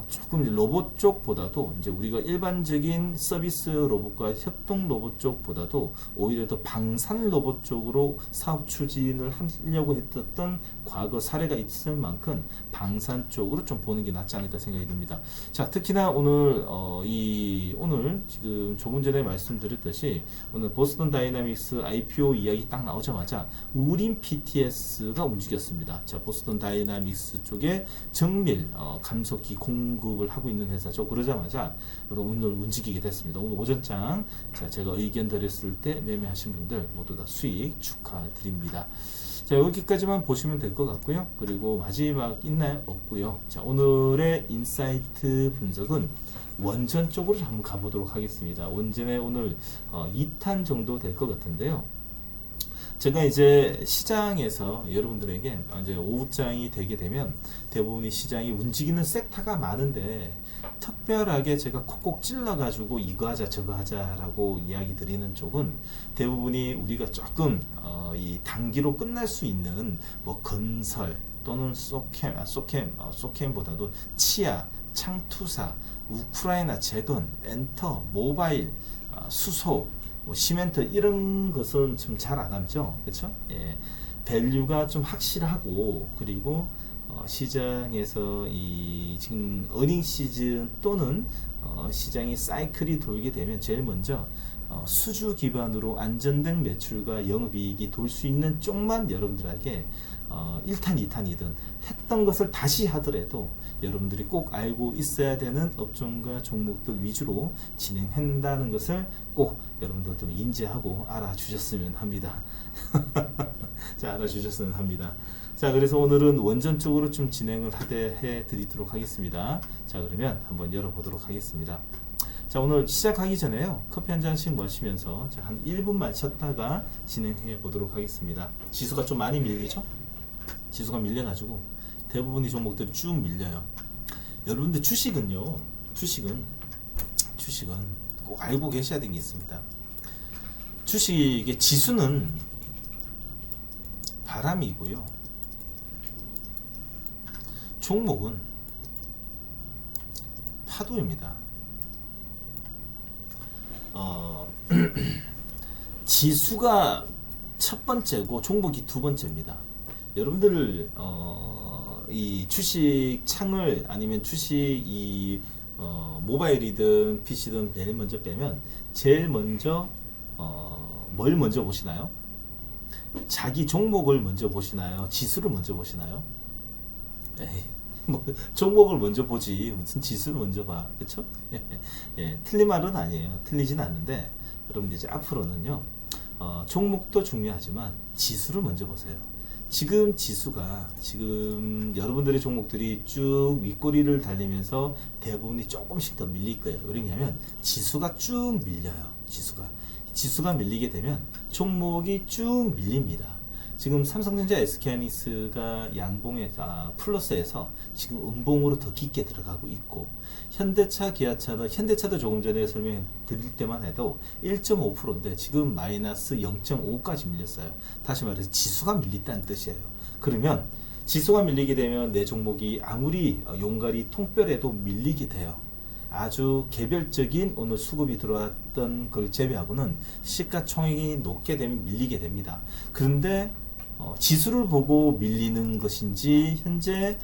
조금 로봇 쪽보다도 이제 우리가 일반적인 서비스 로봇과 협동 로봇 쪽보다도 오히려 더 방산 로봇 쪽으로 사업 추진을 하려고 했던 과거 사례가 있을 만큼 방산 쪽으로 좀 보는 게 낫지 않을까 생각이 듭니다. 자, 특히나 오늘 오늘 지금 조금 전에 말씀드렸듯이 오늘 보스턴 다이나믹스 IPO 이야기 딱 나오자마자 우림 PTS가 움직였습니다. 자, 보스턴 다이나믹스 쪽에 정밀 감속기 공급을 하고 있는 회사죠. 그러자마자 오늘 움직이게 됐습니다. 오늘 오전장 제가 의견 드렸을 때 매매하신 분들 모두 다 수익 축하드립니다. 자, 여기까지만 보시면 될 것 같고요. 그리고 마지막 있나요? 없고요. 자, 오늘의 인사이트 분석은 원전 쪽으로 한번 가보도록 하겠습니다. 원전에 오늘 2탄 정도 될 것 같은데요. 제가 이제 시장에서 여러분들에게 이제 오후장이 되게 되면 대부분이 시장이 움직이는 섹터가 많은데 특별하게 제가 콕콕 찔러가지고 이거 하자 저거 하자라고 이야기 드리는 쪽은 대부분이 우리가 조금 이 단기로 끝날 수 있는 뭐 건설 또는 소캠보다도 치아, 창투사, 우크라이나 재건, 엔터, 모바일, 수소, 시멘트 이런 것은 좀 잘 안 하죠, 그렇죠? 밸류가 좀 확실하고 그리고 시장에서 이 지금 어닝 시즌 또는 시장이 사이클이 돌게 되면 제일 먼저 수주 기반으로 안전된 매출과 영업이익이 돌 수 있는 쪽만 여러분들에게 1탄, 2탄이든 했던 것을 다시 하더라도 여러분들이 꼭 알고 있어야 되는 업종과 종목들 위주로 진행한다는 것을 꼭 여러분들도 인지하고 알아주셨으면 합니다. 자, 알아주셨으면 합니다. 자, 그래서 오늘은 원전 쪽으로 좀 진행을 해 드리도록 하겠습니다. 자, 그러면 한번 열어보도록 하겠습니다. 자, 오늘 시작하기 전에요, 커피 한 잔씩 마시면서 한 1분만 쉬었다가 진행해 보도록 하겠습니다. 지수가 좀 많이 밀리죠? 지수가 밀려가지고 대부분의 종목들이 쭉 밀려요. 여러분들 주식은 꼭 알고 계셔야 되는 게 있습니다. 주식의 지수는 바람이고요, 종목은 파도입니다. 지수가 첫 번째고 종목이 두 번째입니다. 여러분들 이 주식 창을 아니면 주식 이 모바일이든 PC든 제일 먼저 빼면 제일 먼저 뭘 먼저 보시나요? 자기 종목을 먼저 보시나요? 지수를 먼저 보시나요? 에이, 뭐 종목을 먼저 보지 무슨 지수를 먼저 봐, 그렇죠? 틀린 말은 아니에요. 틀리진 않는데 여러분들 이제 앞으로는요, 종목도 중요하지만 지수를 먼저 보세요. 지금 지수가 지금 여러분들의 종목들이 쭉 윗꼬리를 달리면서 대부분이 조금씩 더 밀릴 거예요. 왜냐하면 지수가 쭉 밀려요. 지수가 밀리게 되면 종목이 쭉 밀립니다. 지금 삼성전자, SK하이닉스가 양봉에서 플러스에서 지금 음봉으로 더 깊게 들어가고 있고, 현대차, 기아차는 현대차도 조금 전에 설명 드릴 때만 해도 1.5%인데 지금 마이너스 0.5까지 밀렸어요. 다시 말해서 지수가 밀린다는 뜻이에요. 그러면 지수가 밀리게 되면 내 종목이 아무리 용가리 통뼈라도 밀리게 돼요. 아주 개별적인 오늘 수급이 들어왔던 걸 제외하고는 시가총액이 높게 되면 밀리게 됩니다. 그런데 지수를 보고 밀리는 것인지, 현재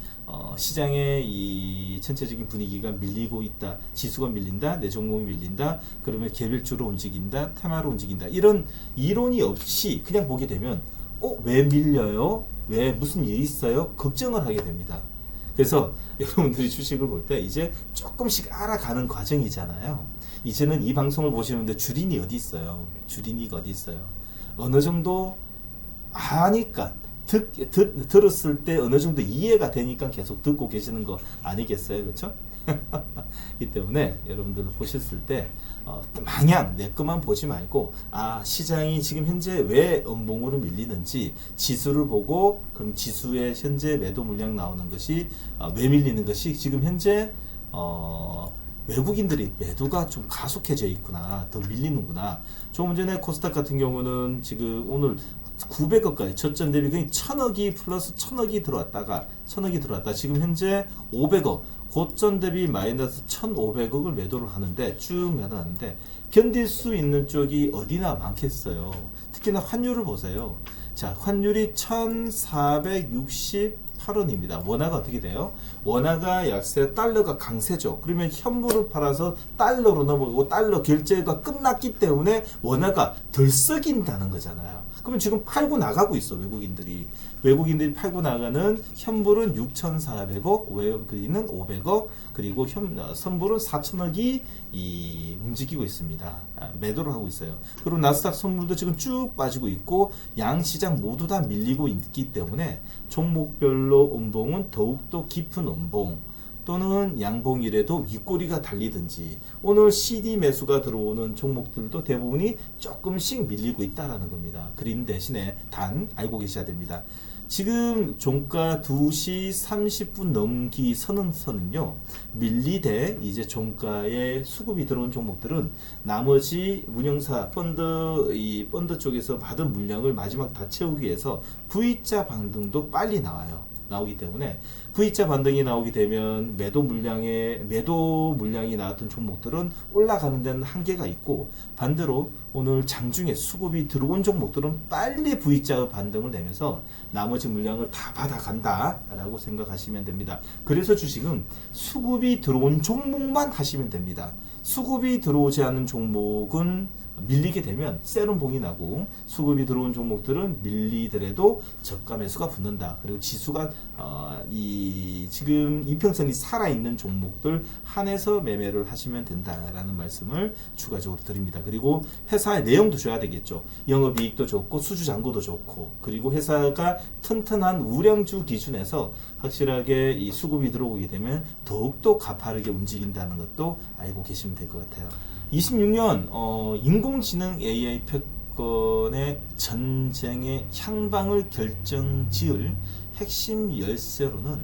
시장의 이 전체적인 분위기가 밀리고 있다, 지수가 밀린다, 내 종목이 밀린다, 그러면 개별적으로 움직인다, 테마로 움직인다, 이런 이론이 없이 그냥 보게 되면 왜 밀려요? 왜 무슨 일이 있어요? 걱정을 하게 됩니다. 그래서 여러분들이 주식을 볼 때 이제 조금씩 알아가는 과정이잖아요. 이제는 이 방송을 보시는데 주린이 어디 있어요? 주린이가 어디 있어요? 어느 정도 아니까 들었을 때 어느 정도 이해가 되니까 계속 듣고 계시는 거 아니겠어요? 그렇죠? 이 때문에 여러분들 보셨을 때 마냥 내 것만 보지 말고, 시장이 지금 현재 왜 음봉으로 밀리는지 지수를 보고, 그럼 지수의 현재 매도 물량 나오는 것이 왜 밀리는 것이 지금 현재 외국인들이 매도가 좀 가속해져 있구나, 더 밀리는구나. 조금 전에 코스닥 같은 경우는 지금 오늘 900억까지 저점 대비 그냥 1000억이 플러스 1000억이 들어왔다가 지금 현재 500억, 고점 대비 마이너스 1500억을 매도를 하는데, 쭉 매도하는데 견딜 수 있는 쪽이 어디나 많겠어요. 특히나 환율을 보세요. 자, 환율이 1468원입니다. 원화가 어떻게 돼요? 원화가 약세, 달러가 강세죠. 그러면 현물을 팔아서 달러로 넘어가고 달러 결제가 끝났기 때문에 원화가 덜 썩인다는 거잖아요. 그러면 지금 팔고 나가고 있어, 외국인들이 팔고 나가는 현물은 6,400억, 외국인은 500억, 그리고 선물은 4,000억이 움직이고 있습니다. 매도를 하고 있어요. 그리고 나스닥 선물도 지금 쭉 빠지고 있고, 양 시장 모두 다 밀리고 있기 때문에 종목별로 음봉은 더욱더 깊은 음봉, 또는 양봉이라도 윗꼬리가 달리든지, 오늘 CD 매수가 들어오는 종목들도 대부분이 조금씩 밀리고 있다라는 겁니다. 그린 대신에 단 알고 계셔야 됩니다. 지금 종가 2시 30분 넘기 선은요, 밀리되 이제 종가에 수급이 들어온 종목들은 나머지 운영사 펀드 쪽에서 받은 물량을 마지막 다 채우기 위해서 V자 반등도 빨리 나오기 때문에, V자 반등이 나오게 되면 매도 물량이 나왔던 종목들은 올라가는 데는 한계가 있고, 반대로 오늘 장중에 수급이 들어온 종목들은 빨리 V자 반등을 내면서 나머지 물량을 다 받아간다 라고 생각하시면 됩니다. 그래서 주식은 수급이 들어온 종목만 하시면 됩니다. 수급이 들어오지 않는 종목은 밀리게 되면 세론봉이 나고, 수급이 들어온 종목들은 밀리더라도 저가 매수가 붙는다. 그리고 지수가 지금 이평선이 살아있는 종목들 한해서 매매를 하시면 된다라는 말씀을 추가적으로 드립니다. 그리고 회사의 내용도 줘야 되겠죠. 영업이익도 좋고 수주잔고도 좋고, 그리고 회사가 튼튼한 우량주 기준에서 확실하게 이 수급이 들어오게 되면 더욱더 가파르게 움직인다는 것도 알고 계시면 될 것 같아요. 26년 인공지능 AI 패권의 전쟁의 향방을 결정지을 핵심 열쇠로는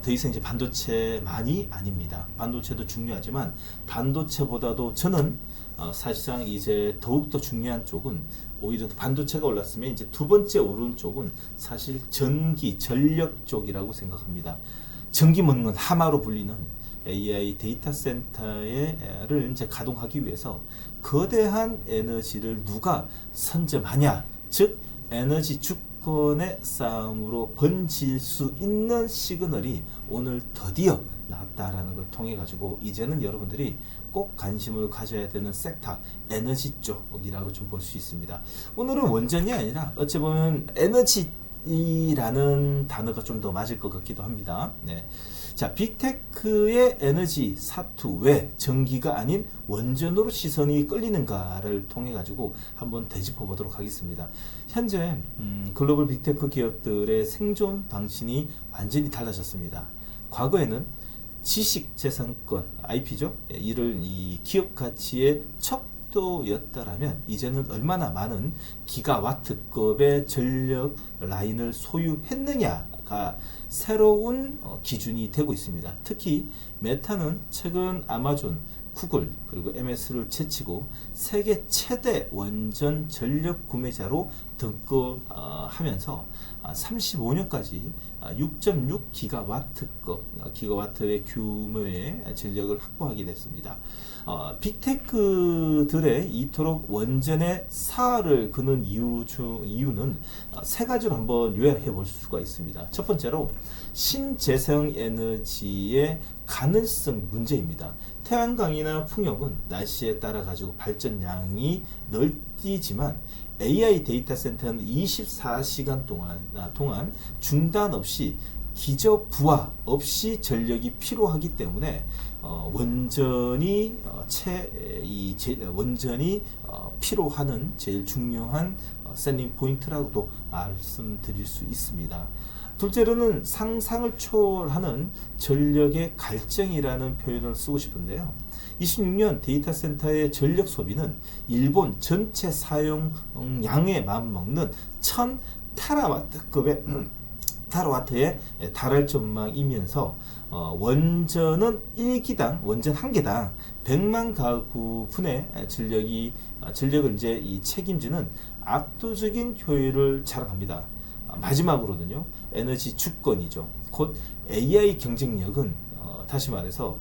더 이상 이제 반도체만이 아닙니다. 반도체도 중요하지만 반도체보다도 저는 사실상 이제 더욱더 중요한 쪽은, 오히려 반도체가 올랐으면 이제 두 번째 오른 쪽은 사실 전력 쪽이라고 생각합니다. 전기 먹는 하마로 불리는 AI 데이터 센터를 이제 가동하기 위해서 거대한 에너지를 누가 선점하냐, 즉 에너지 주권의 싸움으로 번질 수 있는 시그널이 오늘 드디어 나왔다라는 걸 통해 가지고, 이제는 여러분들이 꼭 관심을 가져야 되는 섹터, 에너지 쪽이라고 좀 볼 수 있습니다. 오늘은 원전이 아니라 어찌 보면 에너지라는 단어가 좀 더 맞을 것 같기도 합니다. 네. 자, 빅테크의 에너지 사투, 왜 전기가 아닌 원전으로 시선이 끌리는가를 통해 가지고 한번 되짚어 보도록 하겠습니다. 현재 글로벌 빅테크 기업들의 생존 방식이 완전히 달라졌습니다. 과거에는 지식재산권, IP죠. 이 기업 가치의 척 정도였더라면 이제는 얼마나 많은 기가와트급의 전력 라인을 소유했느냐가 새로운 기준이 되고 있습니다. 특히 메타는 최근 아마존, 구글 그리고 MS를 제치고 세계 최대 원전 전력 구매자로 등극하면서 35년까지 6.6 기가와트급 기가와트의 규모의 전력을 확보하게 됐습니다. 빅테크들의 이토록 원전의 사활을 그는 이유는 세 가지로 한번 요약해 볼 수가 있습니다. 첫 번째로 신재생 에너지의 가능성 문제입니다. 태양광이나 풍력은 날씨에 따라 가지고 발전량이 널뛰지만 AI 데이터 센터는 24시간 동안 중단 없이 기저 부하 없이 전력이 필요하기 때문에 원전이 필요하는 제일 중요한 셀링 포인트라고도 말씀드릴 수 있습니다. 둘째로는 상상을 초월하는 전력의 갈증이라는 표현을 쓰고 싶은데요. 26년 데이터 센터의 전력 소비는 일본 전체 사용량에 맞먹는 1000테라와트급의 테라와트에 달할 전망이면서 원전은 원전 한 개당 100만 가구 분의 전력을 이제 책임지는 압도적인 효율을 자랑합니다. 마지막으로는요, 에너지 주권이죠. 곧 AI 경쟁력은 다시 말해서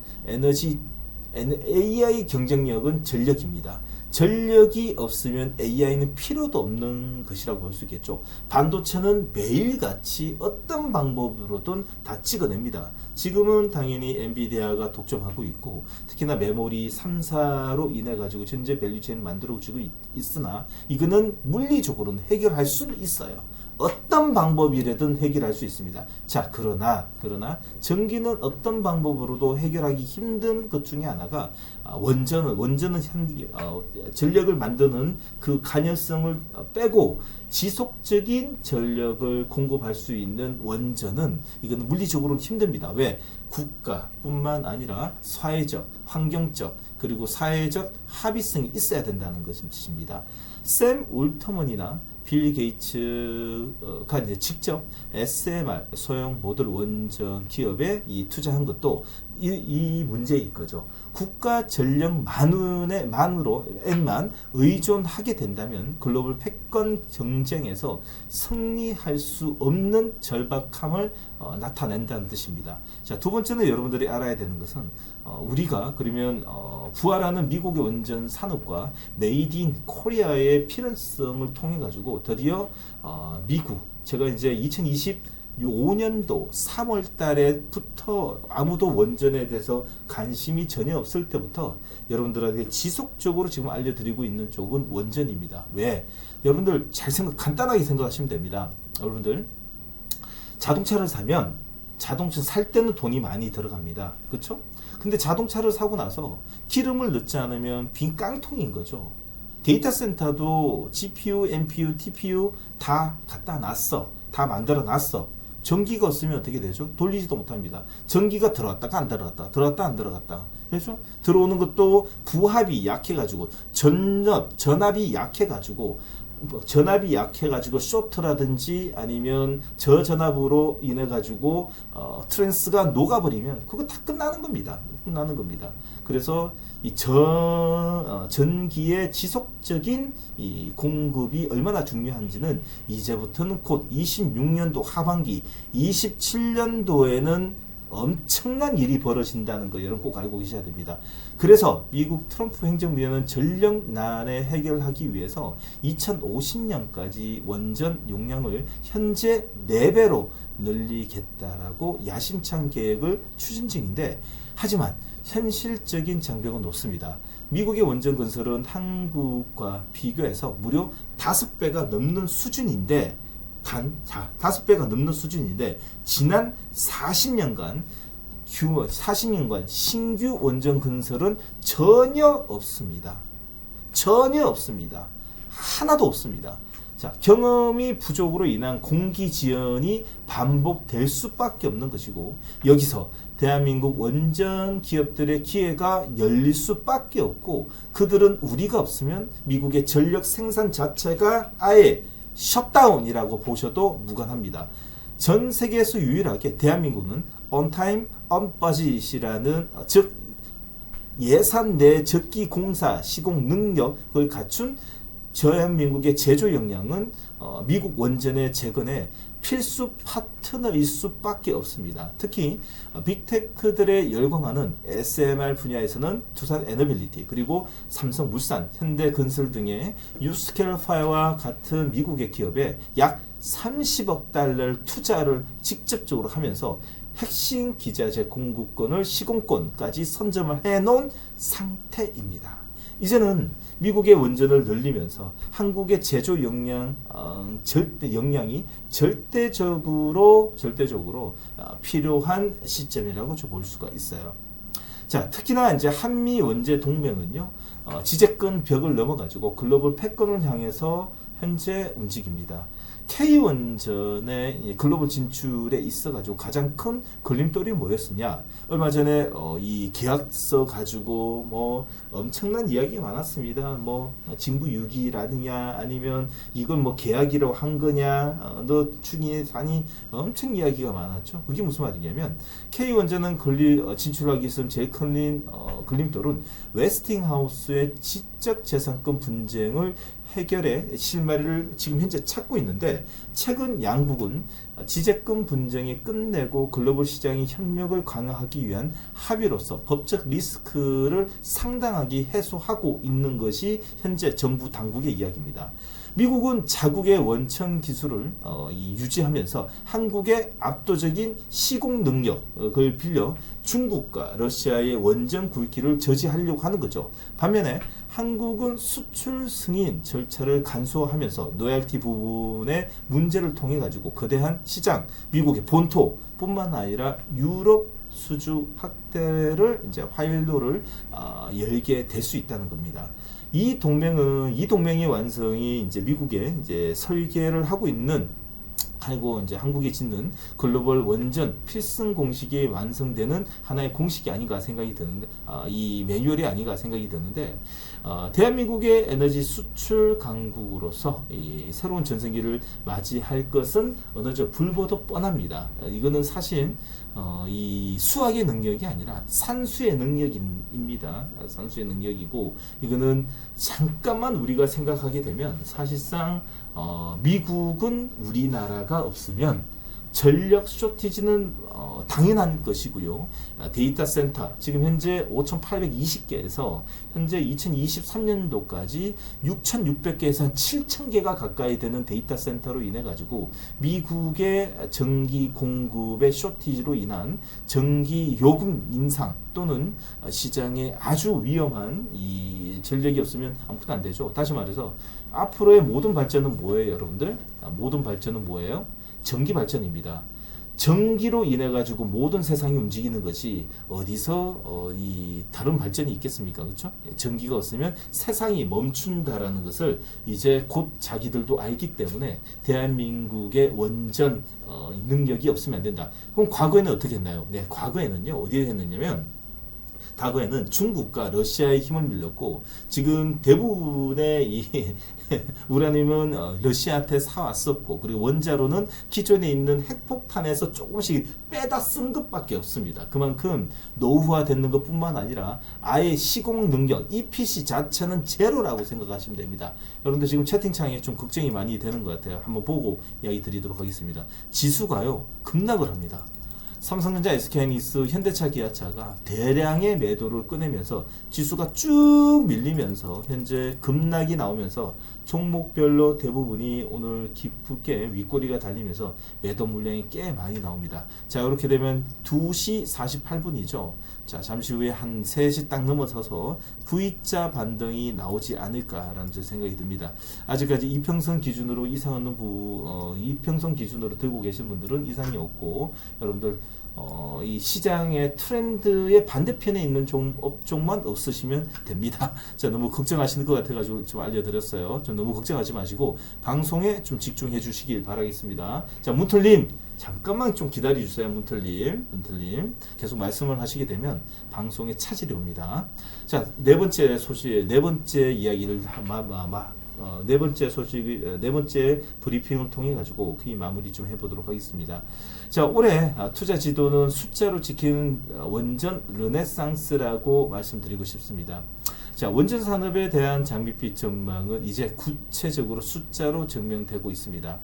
AI 경쟁력은 전력입니다. 전력이 없으면 AI는 필요도 없는 것이라고 볼 수 있겠죠. 반도체는 매일같이 어떤 방법으로든 다 찍어냅니다. 지금은 당연히 엔비디아가 독점하고 있고 특히나 메모리 3사로 인해 가지고 현재 밸류체인을 만들어주고 있으나 이거는 물리적으로는 해결할 수는 있어요. 어떤 방법이라든 해결할 수 있습니다. 자, 그러나 전기는 어떤 방법으로도 해결하기 힘든 것 중에 하나가 원전은 전력을 만드는 그 가능성을 빼고 지속적인 전력을 공급할 수 있는 원전은 이거는 물리적으로는 힘듭니다. 왜? 국가뿐만 아니라 사회적, 환경적 그리고 사회적 합의성이 있어야 된다는 것입니다. 샘 울터먼이나 빌 게이츠가 이제 직접 SMR 소형 모듈 원전 기업에 투자한 것도 이 문제일 거죠. 국가 전력만만 의존하게 된다면 글로벌 패권 경쟁에서 승리할 수 없는 절박함을 나타낸다는 뜻입니다. 자, 두 번째는 여러분들이 알아야 되는 것은 우리가 그러면 부활하는 미국의 원전 산업과 메이드 인 코리아의 필연성을 통해 가지고 드디어 미국 제가 이제 2025년도 3월 달에부터 아무도 원전에 대해서 관심이 전혀 없을 때부터 여러분들에게 지속적으로 지금 알려드리고 있는 쪽은 원전입니다. 왜? 여러분들 간단하게 생각하시면 됩니다. 여러분들 자동차를 사면 자동차 살 때는 돈이 많이 들어갑니다. 그렇죠? 근데 자동차를 사고 나서 기름을 넣지 않으면 빈 깡통인 거죠. 데이터 센터도 GPU, NPU, TPU 다 갖다 놨어. 다 만들어 놨어. 전기가 없으면 어떻게 되죠? 돌리지도 못합니다. 전기가 들어갔다가 안 들어갔다. 들어갔다 안 들어갔다. 그래서 들어오는 것도 부합이 약해가지고 전압이 약해가지고 쇼트라든지 아니면 저전압으로 인해 가지고 트랜스가 녹아버리면 그거 다 끝나는 겁니다. 그래서 이 전기의 지속적인 이 공급이 얼마나 중요한지는 이제부터는 곧 26년도 하반기 27년도에는 엄청난 일이 벌어진다는 거 여러분 꼭 알고 계셔야 됩니다. 그래서 미국 트럼프 행정부는 전력난을 해결하기 위해서 2050년까지 원전 용량을 현재 4배로 늘리겠다라고 야심찬 계획을 추진 중인데 하지만 현실적인 장벽은 높습니다. 미국의 원전 건설은 한국과 비교해서 무려 5배가 넘는 수준인데 5배가 넘는 수준인데 지난 40년간 신규 원전 건설은 전혀 없습니다. 하나도 없습니다. 자, 경험이 부족으로 인한 공기 지연이 반복될 수밖에 없는 것이고 여기서 대한민국 원전 기업들의 기회가 열릴 수밖에 없고, 그들은 우리가 없으면 미국의 전력 생산 자체가 아예 셧다운이라고 보셔도 무관합니다. 전 세계에서 유일하게 대한민국은 on time, on budget이라는, 즉 예산 내 적기 공사 시공 능력을 갖춘 대한민국의 제조 역량은 미국 원전의 재건에 필수 파트너일 수밖에 없습니다. 특히 빅테크들의 열광하는 SMR 분야에서는 두산 에너빌리티, 그리고 삼성물산, 현대건설 등의 유스켈파이와 같은 미국의 기업에 약 30억 달러를 투자를 직접적으로 하면서 핵심 기자재 공급권을 시공권까지 선점을 해놓은 상태입니다. 이제는 미국의 원전을 늘리면서 한국의 제조 역량이 절대적으로 필요한 시점이라고 볼 수가 있어요. 자, 특히나 이제 한미 원제 동맹은요, 지재권 벽을 넘어가지고 글로벌 패권을 향해서 현재 움직입니다. K원전의 글로벌 진출에 있어가지고 가장 큰 걸림돌이 뭐였느냐? 얼마 전에 이 계약서 가지고 뭐 엄청난 이야기가 많았습니다. 뭐 징부 6기라느냐, 아니면 이건 뭐 계약이라고 한 거냐, 너 추진하니, 엄청 이야기가 많았죠. 그게 무슨 말이냐면, K원전은 진출하기 위해서 제일 큰 걸림돌은 웨스팅하우스의 지적 재산권 분쟁을 해결의 실마리를 지금 현재 찾고 있는데, 최근 양국은 지재권 분쟁이 끝내고 글로벌 시장의 협력을 강화하기 위한 합의로서 법적 리스크를 상당하게 해소하고 있는 것이 현재 정부 당국의 이야기입니다. 미국은 자국의 원천 기술을 유지하면서 한국의 압도적인 시공 능력을 빌려 중국과 러시아의 원전 굴기를 저지하려고 하는 거죠. 반면에 한국은 수출 승인 절차를 간소화하면서 로얄티 부분의 문제를 통해 가지고 거대한 시장, 미국의 본토뿐만 아니라 유럽 수주 확대를 이제 활로를 열게 될 수 있다는 겁니다. 이 동맹의 완성이 이제 미국에 이제 설계를 하고 있는, 그리고 이제 한국이 짓는 글로벌 원전 필승 공식이 완성되는 하나의 공식이 아닌가 생각이 드는데, 이 매뉴얼이 아닌가 생각이 드는데, 대한민국의 에너지 수출 강국으로서 이 새로운 전성기를 맞이할 것은 어느 정도 불보듯 뻔합니다. 이거는 사실 이 수학의 능력이 아니라 산수의 능력입니다. 산수의 능력이고, 이거는 잠깐만 우리가 생각하게 되면 사실상 미국은 우리나라가 없으면 전력 쇼티지는 당연한 것이고요. 데이터 센터 지금 현재 5,820개에서 현재 2023년도까지 6,600개에서 한 7,000개가 가까이 되는 데이터 센터로 인해 가지고 미국의 전기 공급의 쇼티지로 인한 전기 요금 인상 또는 시장에 아주 위험한 이 전력이 없으면 아무것도 안 되죠. 다시 말해서 앞으로의 모든 발전은 뭐예요, 여러분들? 모든 발전은 뭐예요? 전기 발전입니다. 전기로 인해 가지고 모든 세상이 움직이는 것이 어디서 이 다른 발전이 있겠습니까? 그렇죠? 전기가 없으면 세상이 멈춘다라는 것을 이제 곧 자기들도 알기 때문에 대한민국의 원전 능력이 없으면 안 된다. 그럼 과거에는 어떻게 했나요? 네, 과거에는요, 어디에 했느냐면, 과거에는 중국과 러시아의 힘을 밀렸고, 지금 대부분의 이 우라늄은 러시아한테 사왔었고, 그리고 원자로는 기존에 있는 핵폭탄에서 조금씩 빼다 쓴 것밖에 없습니다. 그만큼 노후화되는 것뿐만 아니라 아예 시공 능력, EPC 자체는 제로라고 생각하시면 됩니다. 여러분들 지금 채팅창에 좀 걱정이 많이 되는 것 같아요. 한번 보고 이야기 드리도록 하겠습니다. 지수가요, 급락을 합니다. 삼성전자, SK하이닉스, 현대차, 기아차가 대량의 매도를 꺼내면서 지수가 쭉 밀리면서 현재 급락이 나오면서 종목별로 대부분이 오늘 깊게 윗꼬리가 달리면서 매도 물량이 꽤 많이 나옵니다. 자, 이렇게 되면 2시 48분이죠. 자, 잠시 후에 한 3시 딱 넘어서서 V자 반등이 나오지 않을까라는 생각이 듭니다. 아직까지 이평선 기준으로 이상 없는 이평선 기준으로 들고 계신 분들은 이상이 없고, 여러분들 이 시장의 트렌드의 반대편에 있는 업종만 없으시면 됩니다. 자, 너무 걱정하시는 것 같아가지고 좀 알려드렸어요. 좀 너무 걱정하지 마시고 방송에 좀 집중해 주시길 바라겠습니다. 자, 문틀님 잠깐만 좀 기다려주세요. 문틀님 계속 말씀을 하시게 되면 방송에 차질이 옵니다. 자, 네 번째 소식, 네 번째 이야기를 네 번째 소식, 네 번째 브리핑을 통해 가지고 그 마무리 좀 해보도록 하겠습니다. 자, 올해 투자 지도는 숫자로 지키는 원전 르네상스라고 말씀드리고 싶습니다. 자, 원전 산업에 대한 장밋빛 전망은 이제 구체적으로 숫자로 증명되고 있습니다.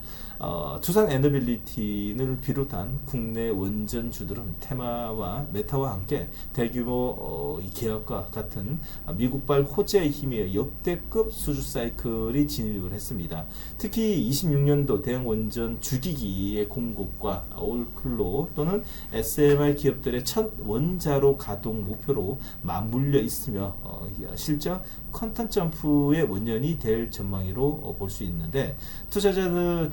두산 에너빌리티를 비롯한 국내 원전주들은 테마와 메타와 함께 대규모 계약과 같은 미국발 호재의 힘에 역대급 수주 사이클이 진입을 했습니다. 특히 26년도 대형 원전 주기기의 공급과 올클로 또는 SMR 기업들의 첫 원자로 가동 목표로 맞물려 있으며 실적 컨탄 점프의 원년이 될 전망으로 볼 수 있는데 투자자들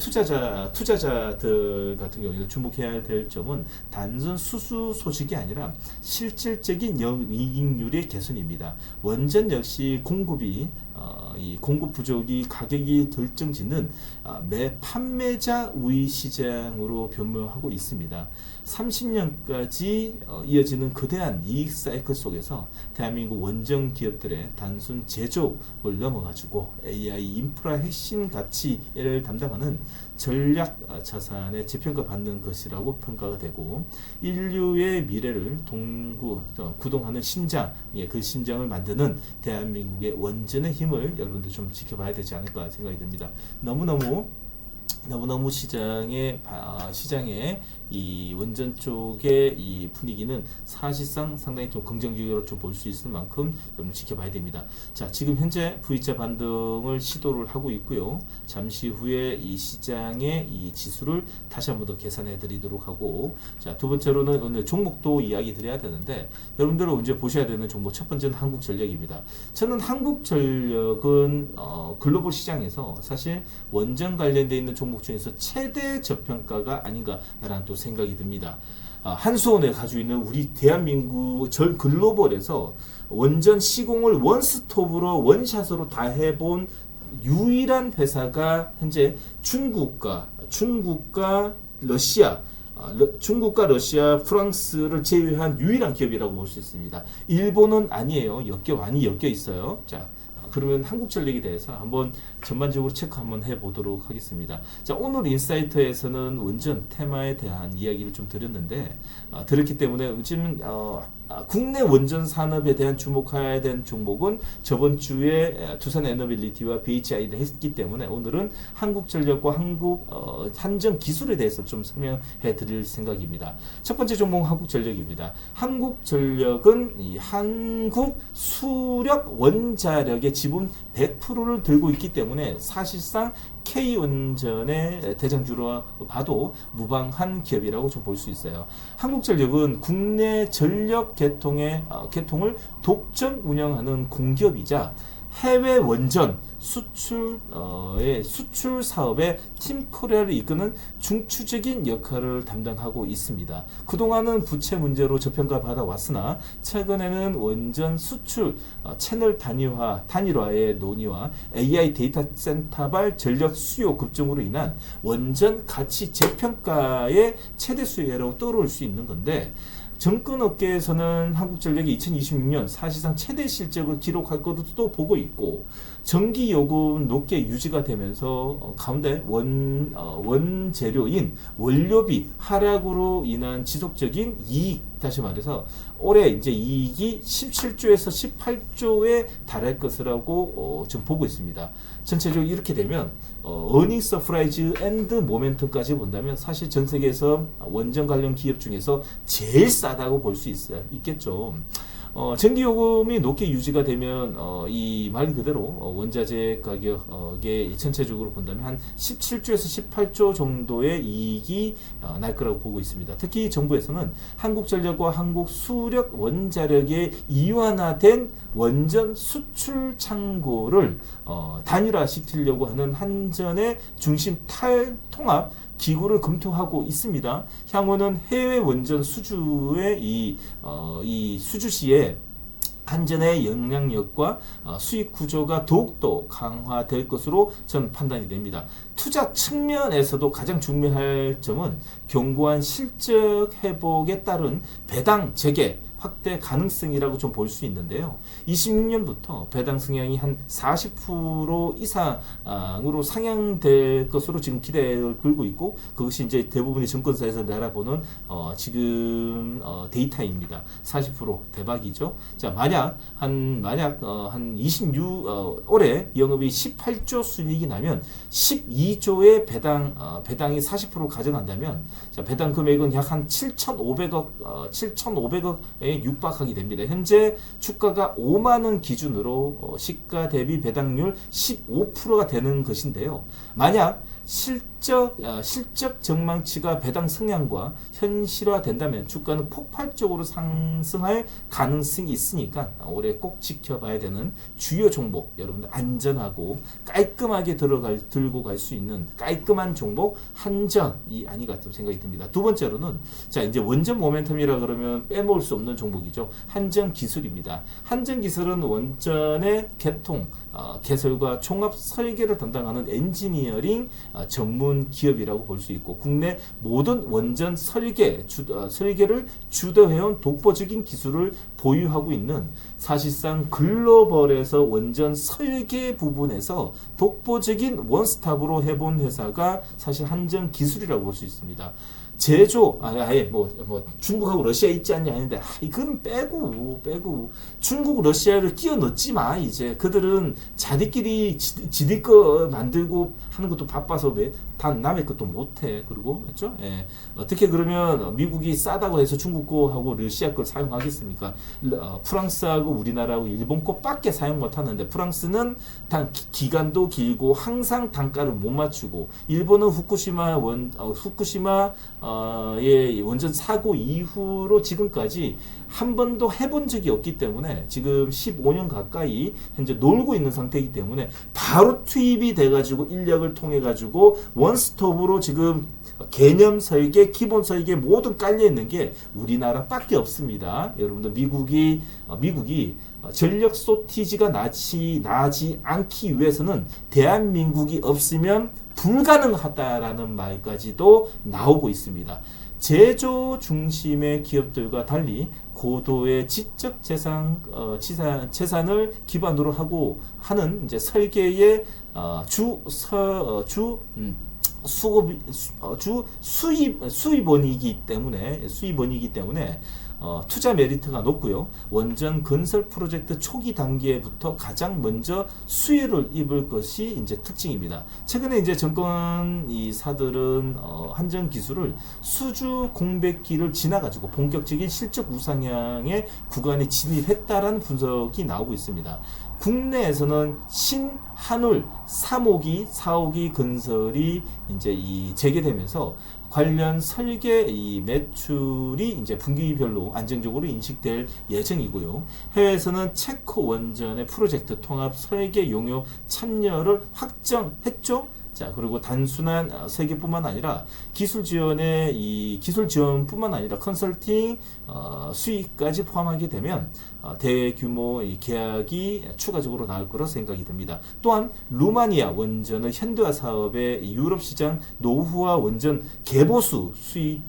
같은 경우에는 주목해야 될 점은 단순 수수 소식이 아니라 실질적인 영이익률의 개선입니다. 원전 역시 이 공급 부족이 가격이 결정짓는 판매자 우위 시장으로 변모하고 있습니다. 30년까지 이어지는 거대한 이익 사이클 속에서 대한민국 원전 기업들의 단순 제조업을 넘어가지고 AI 인프라 핵심 가치를 담당하는 전략 자산의 재평가받는 것이라고 평가가 되고 인류의 미래를 구동하는 심장, 그 심장을 만드는 대한민국의 원전의 힘을 여러분들 좀 지켜봐야 되지 않을까 생각이 듭니다. 너무너무 시장의 이 원전 쪽의 이 분위기는 사실상 상당히 좀 긍정적으로 좀 볼 수 있을 만큼 여러분 지켜봐야 됩니다. 자, 지금 현재 V자 반등을 시도를 하고 있고요. 잠시 후에 이 시장의 이 지수를 다시 한번 더 계산해 드리도록 하고, 자, 두 번째로는 오늘 종목도 이야기 드려야 되는데 여러분들은 이제 보셔야 되는 종목 첫 번째는 한국전력입니다. 저는 한국전력은 글로벌 시장에서 사실 원전 관련돼 있는 종목 중에서 최대 저평가가 아닌가라는 또 생각이 듭니다. 한수원에 가지고 있는 우리 대한민국 전 글로벌에서 원전 시공을 원스톱으로 원샷으로 다 해본 유일한 회사가 현재 중국과 러시아, 프랑스를 제외한 유일한 기업이라고 볼 수 있습니다. 일본은 아니에요. 많이 엮여 있어요. 자, 그러면 한국전력에 대해서 한번 전반적으로 체크 한번 해보도록 하겠습니다. 자, 오늘 인사이트에서는 원전 테마에 대한 이야기를 좀 드렸는데 드렸기 때문에 요즘 국내 원전 산업에 대한 주목해야 되는 종목은 저번 주에 두산 에너빌리티와 BHI를 했기 때문에 오늘은 한국전력과 한전 기술에 대해서 좀 설명해 드릴 생각입니다. 첫 번째 종목은 한국전력입니다. 한국전력은 이 한국 수력 원자력의 지분 100%를 들고 있기 때문에 사실상 K원전의 대장주로 봐도 무방한 기업이라고 좀 볼 수 있어요. 한국전력은 국내 전력 개통을 독점 운영하는 공기업이자 해외 원전 수출 사업의 팀 코리아를 이끄는 중추적인 역할을 담당하고 있습니다. 그동안은 부채 문제로 저평가 받아왔으나 최근에는 원전 수출 채널 단일화의 논의와 AI 데이터 센터발 전력 수요 급증으로 인한 원전 가치 재평가의 최대 수혜라고 떠오를 수 있는 건데, 정권업계에서는 한국전력이 2026년 사실상 최대 실적을 기록할 것도 보고 있고, 전기 요금 높게 유지가 되면서 가운데 원재료인 원료비 하락으로 인한 지속적인 이익, 다시 말해서 올해 이제 이익이 17조에서 18조에 달할 것이라고 좀 보고 있습니다. 전체적으로 이렇게 되면 어닝 서프라이즈 앤드 모멘텀까지 본다면 사실 전 세계에서 원전 관련 기업 중에서 제일 싸다고 볼 수 있겠죠. 전기요금이 높게 유지가 되면 이 말 그대로 원자재 가격에 전체적으로 본다면 한 17조에서 18조 정도의 이익이 날 거라고 보고 있습니다. 특히 정부에서는 한국전력과 한국수력 원자력의 이완화된 원전 수출 창고를 단일화시키려고 하는 한전의 중심 탈통합 기구를 검토하고 있습니다. 향후는 해외 원전 수주의 이 수주시에 한전의 영향력과 수익 구조가 더욱더 강화될 것으로 저는 판단이 됩니다. 투자 측면에서도 가장 중요할 점은 견고한 실적 회복에 따른 배당 재개 확대 가능성이라고 좀 볼 수 있는데요. 26년부터 배당 성향이 한 40% 이상으로 상향될 것으로 지금 기대를 걸고 있고, 그것이 이제 대부분의 증권사에서 내다보는 지금 데이터입니다. 40% 대박이죠. 자, 만약 한 26 올해 영업이 18조 순이익이 나면 12조의 배당이 40% 가져간다면, 자, 배당 금액은 약 한 7,500억에 육박하게 됩니다. 현재 주가가 5만 원 기준으로 시가 대비 배당률 15%가 되는 것인데요. 만약 실적 전망치가 배당 성향과 현실화된다면 주가는 폭발적으로 상승할 가능성이 있으니까 올해 꼭 지켜봐야 되는 주요 종목, 여러분들 안전하고 깔끔하게 들고 갈 수 있는 깔끔한 종목 한전이 아닌가 생각이 듭니다. 두 번째로는, 자, 이제 원전 모멘텀이라 그러면 빼먹을 수 없는 종목이죠. 한전기술입니다. 한전기술은 원전의 개통, 개설과 종합 설계를 담당하는 엔지니어링 전문 기업이라고 볼 수 있고, 국내 모든 원전 설계를 주도해온 독보적인 기술을 보유하고 있는, 사실상 글로벌에서 원전 설계 부분에서 독보적인 원스톱으로 해본 회사가 사실 한전기술이라고 볼 수 있습니다. 제조, 아예 뭐 중국하고 러시아 있지 않냐 했는데, 이건 빼고 중국 러시아를 끼워 넣지 마. 이제 그들은 자기끼리 지들 거 만들고 하는 것도 바빠서 다 남의 것도 못해. 그리고 그렇죠? 예. 어떻게 그러면 미국이 싸다고 해서 중국 거하고 러시아 걸 사용하겠습니까? 프랑스하고 우리나라하고 일본 거밖에 사용 못하는데, 프랑스는 기간도 길고 항상 단가를 못 맞추고, 일본은 후쿠시마의 원전 사고 이후로 지금까지 한 번도 해본 적이 없기 때문에, 지금 15년 가까이 현재 놀고 있는 상태이기 때문에 바로 투입이 돼가지고 인력을 통해 가지고 원스톱으로 지금 개념 설계, 기본 설계 모든 깔려 있는 게 우리나라밖에 없습니다. 여러분들 미국이 전력 소티지가 나지 않기 위해서는 대한민국이 없으면 불가능하다라는 말까지도 나오고 있습니다. 제조 중심의 기업들과 달리 고도의 지적 재산을 기반으로 하는 이제 설계의 수입원이기 때문에 투자 메리트가 높고요. 원전 건설 프로젝트 초기 단계부터 가장 먼저 수혜를 입을 것이 이제 특징입니다. 최근에 이제 증권사들은 한전 기술을 수주 공백기를 지나가지고 본격적인 실적 우상향의 구간에 진입했다라는 분석이 나오고 있습니다. 국내에서는 신한울 3호기, 4호기 건설이 이제 재개되면서 관련 설계 매출이 이제 분기별로 안정적으로 인식될 예정이고요. 해외에서는 체코 원전의 프로젝트 통합 설계 용역 참여를 확정했죠. 자, 그리고 단순한 설계뿐만 아니라 기술 지원뿐만 아니라 컨설팅 수익까지 포함하게 되면 대규모 계약이 추가적으로 나올 거라 생각이 됩니다. 또한 루마니아 원전의 현대화 사업의 유럽 시장 노후화 원전 개보수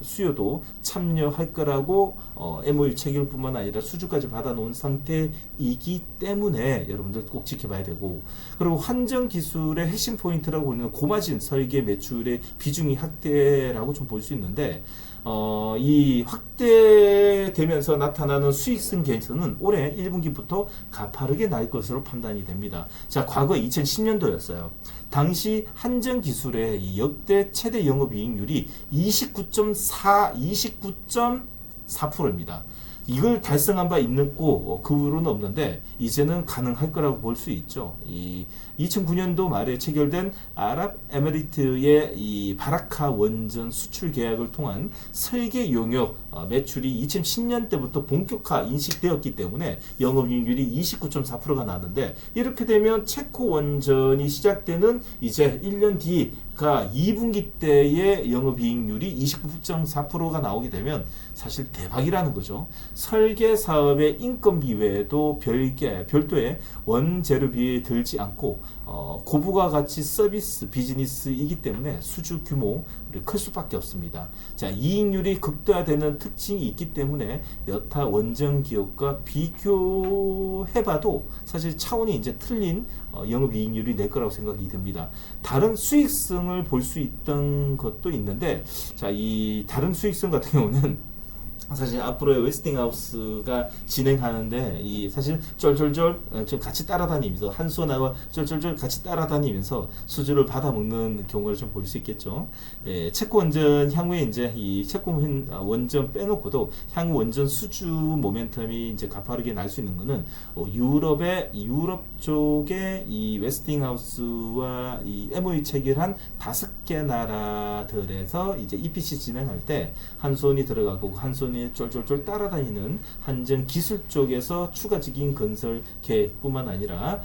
수요도 참여할 거라고 MOU 체결뿐만 아니라 수주까지 받아놓은 상태이기 때문에 여러분들 꼭 지켜봐야 되고, 그리고 한전 기술의 핵심 포인트라고 하는 고마진 설계 매출의 비중이 확대라고 좀 볼 수 있는데, 이 확대되면서 나타나는 수익성 개선은 올해 1분기부터 가파르게 날 것으로 판단이 됩니다. 자, 과거 2010년도였어요. 당시 한전기술의 이 역대 최대 영업이익률이 29.4%입니다. 이걸 달성한 바 있고 그 후로는 없는데 이제는 가능할 거라고 볼 수 있죠. 이 2009년도 말에 체결된 아랍에미리트의 이 바라카 원전 수출 계약을 통한 설계 용역 매출이 2010년 때부터 본격화 인식되었기 때문에 영업이익률이 29.4%가 나왔는데, 이렇게 되면 체코 원전이 시작되는 이제 1년 뒤가 2분기 때의 영업이익률이 29.4%가 나오게 되면 사실 대박이라는 거죠. 설계 사업의 인건비 외에도 별도의 원재료비에 들지 않고 고부가 가치 서비스 비즈니스이기 때문에 수주 규모 클 수밖에 없습니다. 자, 이익률이 극대화되는 특징이 있기 때문에 여타 원전 기업과 비교해봐도 사실 차원이 이제 틀린 영업이익률이 낼 거라고 생각이 듭니다. 다른 수익성을 볼 수 있던 것도 있는데, 자, 이 다른 수익성 같은 경우는 사실 앞으로의 웨스팅하우스가 진행하는데 이 사실 쫄쫄쫄 좀 같이 따라다니면서 한수원하고 쫄쫄쫄 같이 따라다니면서 수주를 받아먹는 경우를 좀 볼 수 있겠죠. 예, 체코 원전 향후에 이제 이 체코 원전 빼놓고도 향후 원전 수주 모멘텀이 이제 가파르게 날 수 있는 거는 유럽 쪽에 이 웨스팅하우스와 이 MOU 체결한 5개 나라들에서 이제 EPC 진행할 때 한수원이 들어가고 한수원이 쫄쫄쫄 따라다니는 한전 기술 쪽에서 추가적인 건설 계획뿐만 아니라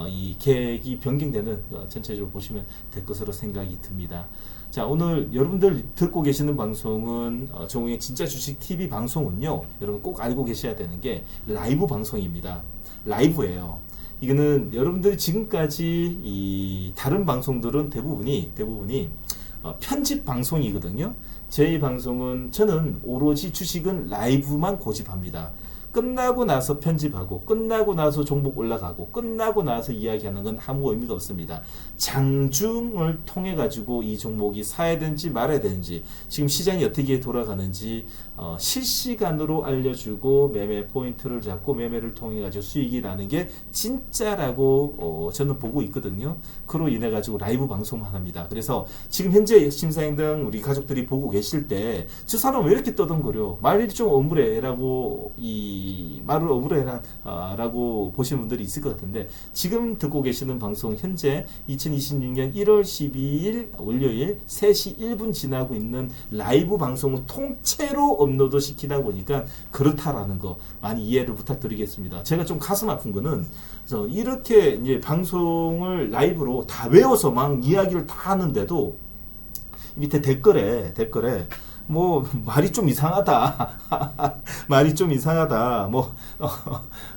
이 계획이 변경되는 전체적으로 보시면 될 것으로 생각이 듭니다. 자, 오늘 여러분들 듣고 계시는 방송은 정우의 진짜 주식 TV 방송은요, 여러분 꼭 알고 계셔야 되는 게 라이브 방송입니다. 라이브예요. 이거는 여러분들이 지금까지 이 다른 방송들은 대부분이 편집 방송이거든요. 제 방송은 저는 오로지 주식은 라이브만 고집합니다. 끝나고 나서 편집하고 끝나고 나서 종목 올라가고 끝나고 나서 이야기하는 건 아무 의미가 없습니다. 장중을 통해 가지고 이 종목이 사야 되는지 말아야 되는지, 지금 시장이 어떻게 돌아가는지 실시간으로 알려주고 매매 포인트를 잡고 매매를 통해 가지고 수익이 나는 게 진짜라고 저는 보고 있거든요. 그로 인해 가지고 라이브 방송만 합니다. 그래서 지금 현재 심사임당 우리 가족들이 보고 계실 때 저 사람 왜 이렇게 떠듬거려, 말이 좀 억울해라고 말을 억울해라고 보시는 분들이 있을 것 같은데, 지금 듣고 계시는 방송 현재 2026년 1월 12일 월요일 3시 1분 지나고 있는 라이브 방송을 통째로 업로드 시키다 보니까 그렇다라는 거 많이 이해를 부탁드리겠습니다. 제가 좀 가슴 아픈 거는 이렇게 이제 방송을 라이브로 다 외워서 막 이야기를 다 하는데도 밑에 댓글에 뭐 말이 좀 이상하다 말이 좀 이상하다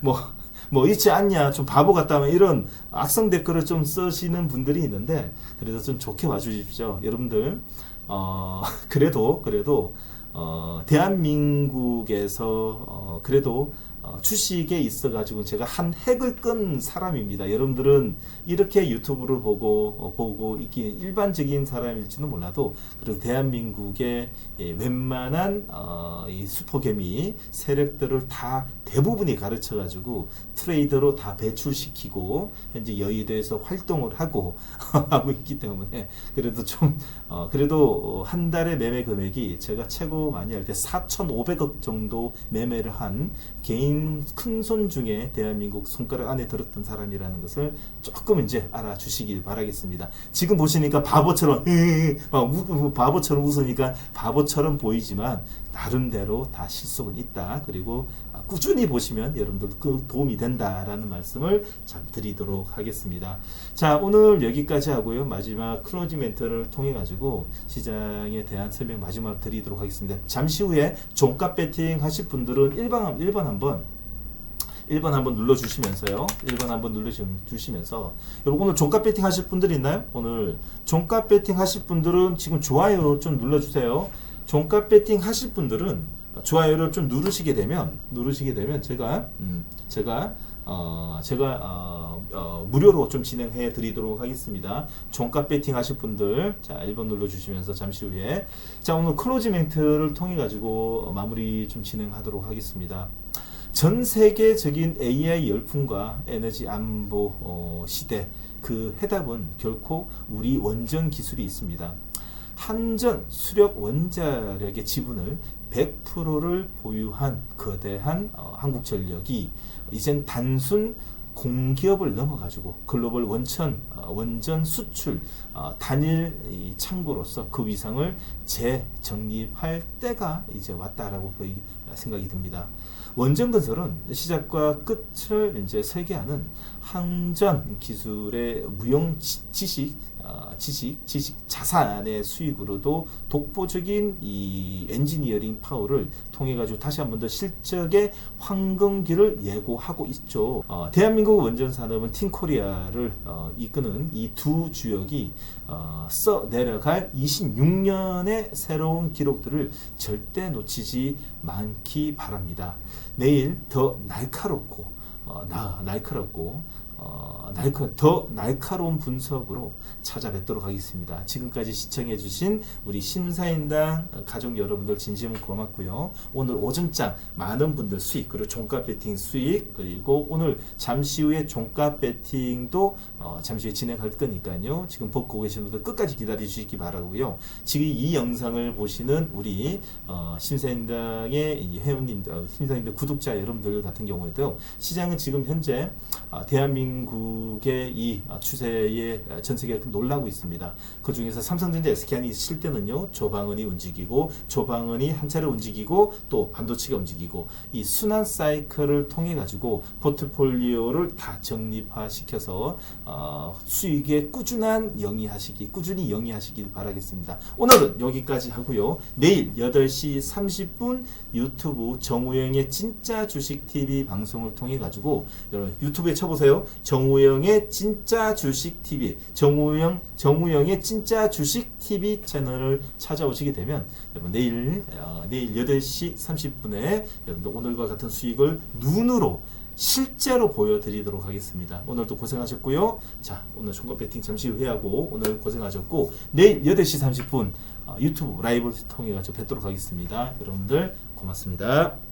뭐 있지 않냐, 좀 바보 같다, 이런 악성 댓글을 좀 쓰시는 분들이 있는데, 그래도 좀 좋게 봐주십시오. 여러분들 그래도 대한민국에서 그래도 주식에 있어가지고 제가 한 획을 끈 사람입니다. 여러분들은 이렇게 유튜브를 보고 있긴 일반적인 사람일지는 몰라도, 그래도 대한민국의 웬만한 이 슈퍼개미 세력들을 다 대부분이 가르쳐가지고 트레이더로 다 배출시키고 현재 여의도에서 활동을 하고 있기 때문에 그래도 그래도 한 달에 매매 금액이 제가 최고 많이 할 때 4,500억 정도 매매를 한 개인 큰 손 중에 대한민국 손가락 안에 들었던 사람이라는 것을 조금 이제 알아주시길 바라겠습니다. 지금 보시니까 바보처럼 바보처럼 웃으니까 바보처럼 보이지만 나름대로 다 실속은 있다. 그리고 꾸준히 보시면 여러분들 그 도움이 된다라는 말씀을 참 드리도록 하겠습니다. 자, 오늘 여기까지 하고요. 마지막 클로징 멘트를 통해 가지고 시장에 대한 설명 마지막으로 드리도록 하겠습니다. 잠시 후에 종가 배팅 하실 분들은 1번 한번 눌러주시면서요. 1번 한번 눌러주시면서 여러분, 오늘 종가 배팅 하실 분들 있나요? 오늘 종가 배팅 하실 분들은 지금 좋아요 좀 눌러주세요. 종가 배팅 하실 분들은 좋아요를 좀 누르시게 되면 제가 무료로 좀 진행해 드리도록 하겠습니다. 종가 배팅 하실 분들, 자, 1번 눌러주시면서 잠시 후에, 자, 오늘 클로징 멘트를 통해 가지고 마무리 좀 진행하도록 하겠습니다. 전 세계적인 AI 열풍과 에너지 안보 시대, 그 해답은 결코 우리 원전 기술이 있습니다. 한전 수력 원자력의 지분을 100%를 보유한 거대한 한국전력이 이젠 단순 공기업을 넘어가지고 글로벌 원전 수출 단일 이 창구로서 그 위상을 재정립할 때가 이제 왔다라고 생각이 듭니다. 원전건설은 시작과 끝을 이제 설계하는 항전 기술의 무용 지식 자산의 수익으로도 독보적인 이 엔지니어링 파워를 통해 가지고 다시 한 번 더 실적의 황금기를 예고하고 있죠. 대한민국 원전 산업은 팀코리아를 이끄는 이 두 주역이 써 내려갈 26년의 새로운 기록들을 절대 놓치지 않기 바랍니다. 내일 더 날카롭고 더 날카로운 분석으로 찾아뵙도록 하겠습니다. 지금까지 시청해주신 우리 심사인당 가족 여러분들 진심으로 고맙고요. 오늘 오전장 많은 분들 수익, 그리고 종가 배팅 수익, 그리고 오늘 잠시 후에 종가 배팅도 잠시 후에 진행할 거니까요. 지금 보고 계시는 분들 끝까지 기다려 주시기 바라고요. 지금 이 영상을 보시는 우리 심사인당의 회원님들, 심사인당 구독자 여러분들 같은 경우에도 시장은 지금 현재 대한민국의 이 추세에 전 세계가 놀라고 있습니다. 그 중에서 삼성전자 SK하이닉스 칠 때는요, 조방은이 움직이고, 조방은이 한 차례 움직이고, 또 반도체가 움직이고, 이 순환 사이클을 통해 가지고 포트폴리오를 다 정립화시켜서 수익에 꾸준히 영위하시길 바라겠습니다. 오늘은 여기까지 하고요. 내일 8시 30분 유튜브 정우영의 진짜 주식 TV 방송을 통해 가지고 여러분 유튜브에 쳐보세요. 정우영의 진짜 주식 TV, 정우영의 진짜 주식 TV 채널을 찾아오시게 되면 여러분 내일 8시 30분에 여러분들 오늘과 같은 수익을 눈으로 실제로 보여드리도록 하겠습니다. 오늘도 고생하셨고요. 자, 오늘 종가 배팅 잠시 후에 하고 오늘 고생하셨고, 내일 8시 30분 유튜브 라이브를 통해 가지고 뵙도록 하겠습니다. 여러분들 고맙습니다.